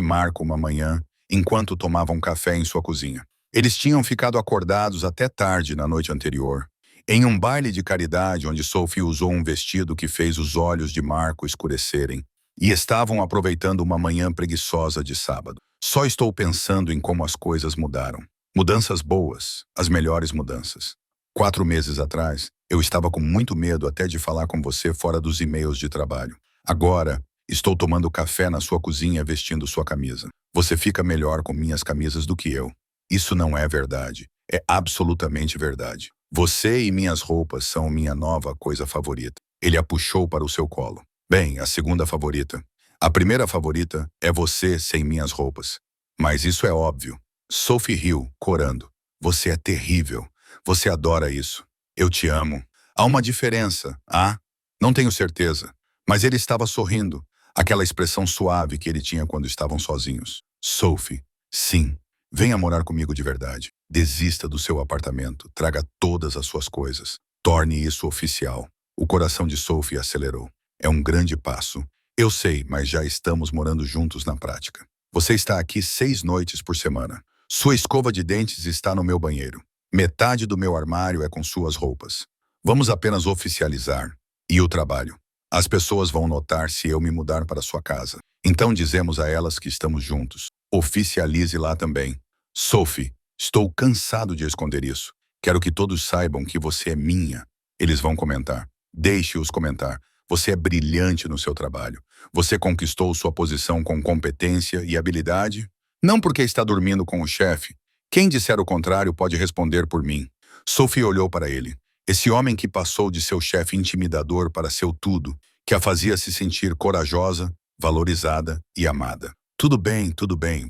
Marco uma manhã, enquanto tomavam café em sua cozinha. Eles tinham ficado acordados até tarde na noite anterior, em um baile de caridade onde Sophie usou um vestido que fez os olhos de Marco escurecerem, e estavam aproveitando uma manhã preguiçosa de sábado. Só estou pensando em como as coisas mudaram. Mudanças boas, as melhores mudanças. 4 meses atrás, eu estava com muito medo até de falar com você fora dos e-mails de trabalho. Agora, estou tomando café na sua cozinha vestindo sua camisa. Você fica melhor com minhas camisas do que eu. Isso não é verdade. É absolutamente verdade. Você e minhas roupas são minha nova coisa favorita. Ele a puxou para o seu colo. Bem, a segunda favorita. A primeira favorita é você sem minhas roupas. Mas isso é óbvio. Sophie riu, corando. Você é terrível. Você adora isso. Eu te amo. Há uma diferença, ah? Não tenho certeza. Mas ele estava sorrindo. Aquela expressão suave que ele tinha quando estavam sozinhos. Sophie, sim. Venha morar comigo de verdade. Desista do seu apartamento. Traga todas as suas coisas. Torne isso oficial. O coração de Sophie acelerou. É um grande passo. Eu sei, mas já estamos morando juntos na prática. Você está aqui 6 noites por semana. Sua escova de dentes está no meu banheiro. Metade do meu armário é com suas roupas. Vamos apenas oficializar. E o trabalho? As pessoas vão notar se eu me mudar para sua casa. Então dizemos a elas que estamos juntos. Oficialize lá também. Sophie, estou cansado de esconder isso. Quero que todos saibam que você é minha. Eles vão comentar. Deixe-os comentar. Você é brilhante no seu trabalho. Você conquistou sua posição com competência e habilidade? Não porque está dormindo com o chefe. Quem disser o contrário pode responder por mim. Sophie olhou para ele. Esse homem que passou de seu chefe intimidador para seu tudo, que a fazia se sentir corajosa, valorizada e amada. Tudo bem,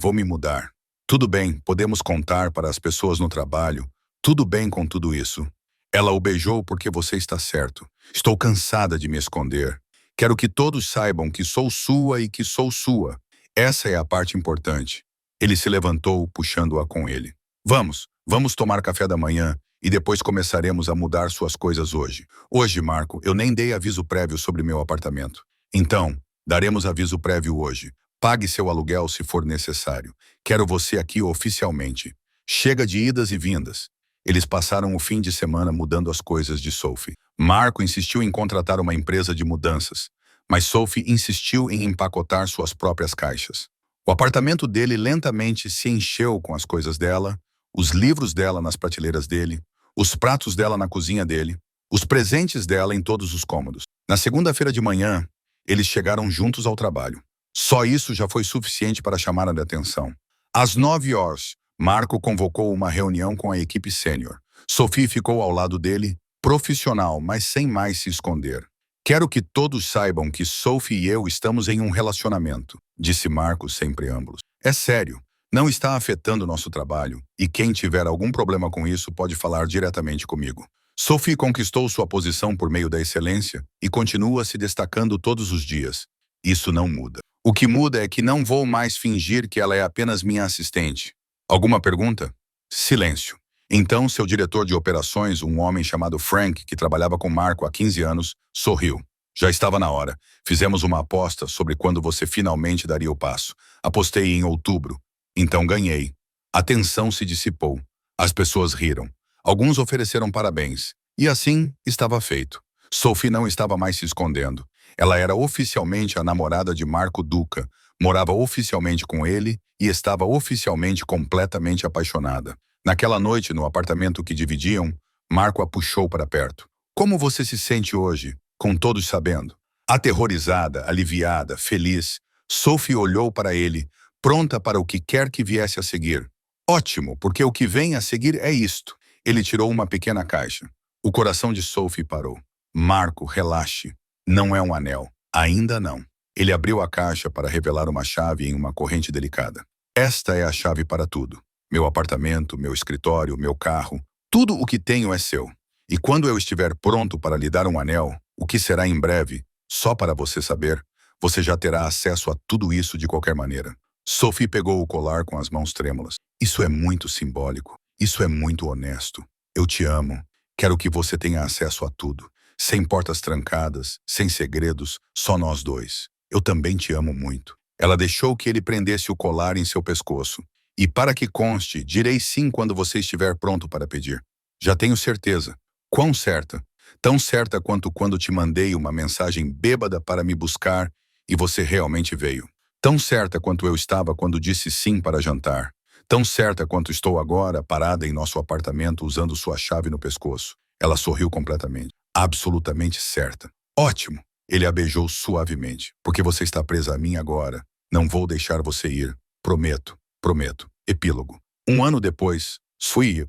vou me mudar. Tudo bem, podemos contar para as pessoas no trabalho. Tudo bem com tudo isso. Ela o beijou porque você está certo. Estou cansada de me esconder. Quero que todos saibam que sou sua e que sou sua. Essa é a parte importante. Ele se levantou, puxando-a com ele. Vamos tomar café da manhã e depois começaremos a mudar suas coisas hoje. Hoje, Marco, eu nem dei aviso prévio sobre meu apartamento. Então, daremos aviso prévio hoje. Pague seu aluguel se for necessário. Quero você aqui oficialmente. Chega de idas e vindas. Eles passaram o fim de semana mudando as coisas de Sophie. Marco insistiu em contratar uma empresa de mudanças, mas Sophie insistiu em empacotar suas próprias caixas. O apartamento dele lentamente se encheu com as coisas dela, os livros dela nas prateleiras dele, os pratos dela na cozinha dele, os presentes dela em todos os cômodos. Na segunda-feira de manhã, eles chegaram juntos ao trabalho. Só isso já foi suficiente para chamar a atenção. Às 9 horas, Marco convocou uma reunião com a equipe sênior. Sophie ficou ao lado dele, profissional, mas sem mais se esconder. Quero que todos saibam que Sophie e eu estamos em um relacionamento, disse Marco sem preâmbulos. É sério, não está afetando nosso trabalho, e quem tiver algum problema com isso pode falar diretamente comigo. Sophie conquistou sua posição por meio da excelência e continua se destacando todos os dias. Isso não muda. O que muda é que não vou mais fingir que ela é apenas minha assistente. Alguma pergunta? Silêncio. Então, seu diretor de operações, um homem chamado Frank, que trabalhava com Marco há 15 anos, sorriu. Já estava na hora. Fizemos uma aposta sobre quando você finalmente daria o passo. Apostei em outubro. Então ganhei. A tensão se dissipou. As pessoas riram. Alguns ofereceram parabéns. E assim, estava feito. Sophie não estava mais se escondendo. Ela era oficialmente a namorada de Marco Duca, morava oficialmente com ele e estava oficialmente completamente apaixonada. Naquela noite, no apartamento que dividiam, Marco a puxou para perto. Como você se sente hoje, com todos sabendo? Aterrorizada, aliviada, feliz, Sophie olhou para ele, pronta para o que quer que viesse a seguir. Ótimo, porque o que vem a seguir é isto. Ele tirou uma pequena caixa. O coração de Sophie parou. Marco, relaxe. Não é um anel. Ainda não. Ele abriu a caixa para revelar uma chave em uma corrente delicada. Esta é a chave para tudo. Meu apartamento, meu escritório, meu carro, tudo o que tenho é seu. E quando eu estiver pronto para lhe dar um anel, o que será em breve, só para você saber, você já terá acesso a tudo isso de qualquer maneira. Sophie pegou o colar com as mãos trêmulas. Isso é muito simbólico. Isso é muito honesto. Eu te amo. Quero que você tenha acesso a tudo. Sem portas trancadas, sem segredos, só nós dois. Eu também te amo muito. Ela deixou que ele prendesse o colar em seu pescoço. E para que conste, direi sim quando você estiver pronto para pedir. Já tenho certeza. Quão certa? Tão certa quanto quando te mandei uma mensagem bêbada para me buscar e você realmente veio. Tão certa quanto eu estava quando disse sim para jantar. Tão certa quanto estou agora, parada em nosso apartamento usando sua chave no pescoço. Ela sorriu completamente. Absolutamente certa. Ótimo! Ele a beijou suavemente. Porque você está presa a mim agora. Não vou deixar você ir. Prometo. Prometo. Epílogo. Um ano depois, Sophie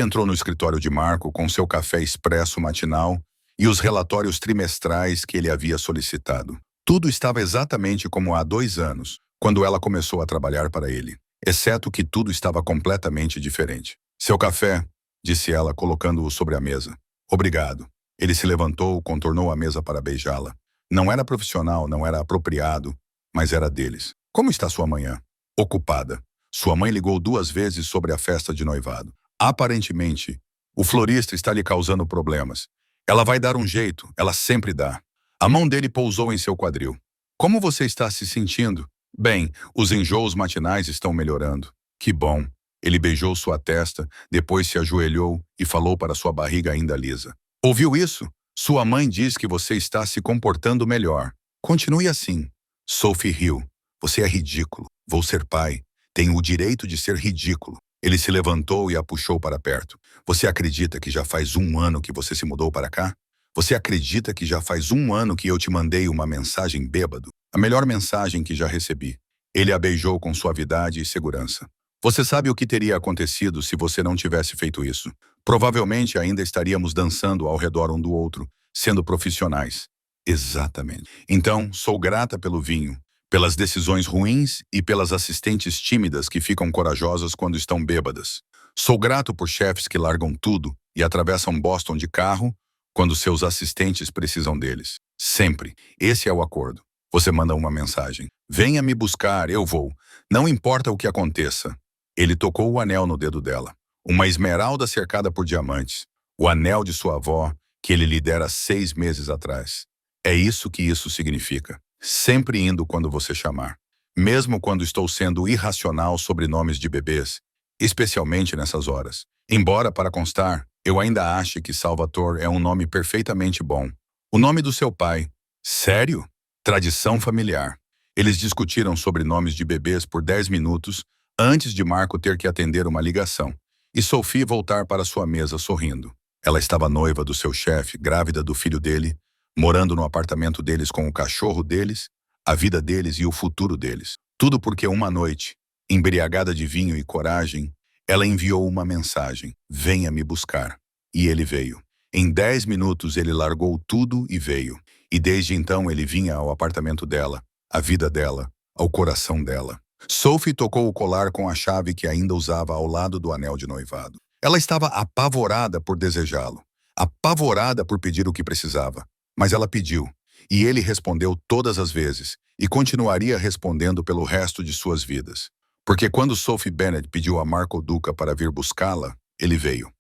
entrou no escritório de Marco com seu café expresso matinal e os relatórios trimestrais que ele havia solicitado. Tudo estava exatamente como há 2 anos, quando ela começou a trabalhar para ele, exceto que tudo estava completamente diferente. Seu café, disse ela, colocando-o sobre a mesa. Obrigado. Ele se levantou, contornou a mesa para beijá-la. Não era profissional, não era apropriado, mas era deles. Como está sua manhã? Ocupada. Sua mãe ligou 2 vezes sobre a festa de noivado. Aparentemente, o florista está lhe causando problemas. Ela vai dar um jeito, ela sempre dá. A mão dele pousou em seu quadril. Como você está se sentindo? Bem, os enjoos matinais estão melhorando. Que bom. Ele beijou sua testa, depois se ajoelhou e falou para sua barriga ainda lisa. Ouviu isso? Sua mãe diz que você está se comportando melhor. Continue assim. Sophie riu. Você é ridículo. Vou ser pai. Tenho o direito de ser ridículo. Ele se levantou e a puxou para perto. Você acredita que já faz 1 ano que você se mudou para cá? Você acredita que já faz 1 ano que eu te mandei uma mensagem bêbado? A melhor mensagem que já recebi. Ele a beijou com suavidade e segurança. Você sabe o que teria acontecido se você não tivesse feito isso? Provavelmente ainda estaríamos dançando ao redor um do outro, sendo profissionais. Exatamente. Então, sou grata pelo vinho, pelas decisões ruins e pelas assistentes tímidas que ficam corajosas quando estão bêbadas. Sou grato por chefes que largam tudo e atravessam Boston de carro quando seus assistentes precisam deles. Sempre. Esse é o acordo. Você manda uma mensagem. Venha me buscar, eu vou. Não importa o que aconteça. Ele tocou o anel no dedo dela. Uma esmeralda cercada por diamantes. O anel de sua avó, que ele lhe dera 6 meses atrás. É isso que isso significa. Sempre indo quando você chamar. Mesmo quando estou sendo irracional sobre nomes de bebês, especialmente nessas horas. Embora, para constar, eu ainda ache que Salvatore é um nome perfeitamente bom. O nome do seu pai. Sério? Tradição familiar. Eles discutiram sobre nomes de bebês por 10 minutos antes de Marco ter que atender uma ligação e Sophie voltar para sua mesa sorrindo. Ela estava noiva do seu chefe, grávida do filho dele, morando no apartamento deles com o cachorro deles, a vida deles e o futuro deles. Tudo porque uma noite, embriagada de vinho e coragem, ela enviou uma mensagem: venha me buscar. E ele veio. Em 10 minutos ele largou tudo e veio. E desde então ele vinha ao apartamento dela, à vida dela, ao coração dela. Sophie tocou o colar com a chave que ainda usava ao lado do anel de noivado. Ela estava apavorada por desejá-lo, apavorada por pedir o que precisava. Mas ela pediu, e ele respondeu todas as vezes, e continuaria respondendo pelo resto de suas vidas. Porque quando Sophie Bennet pediu a Marco Duca para vir buscá-la, ele veio.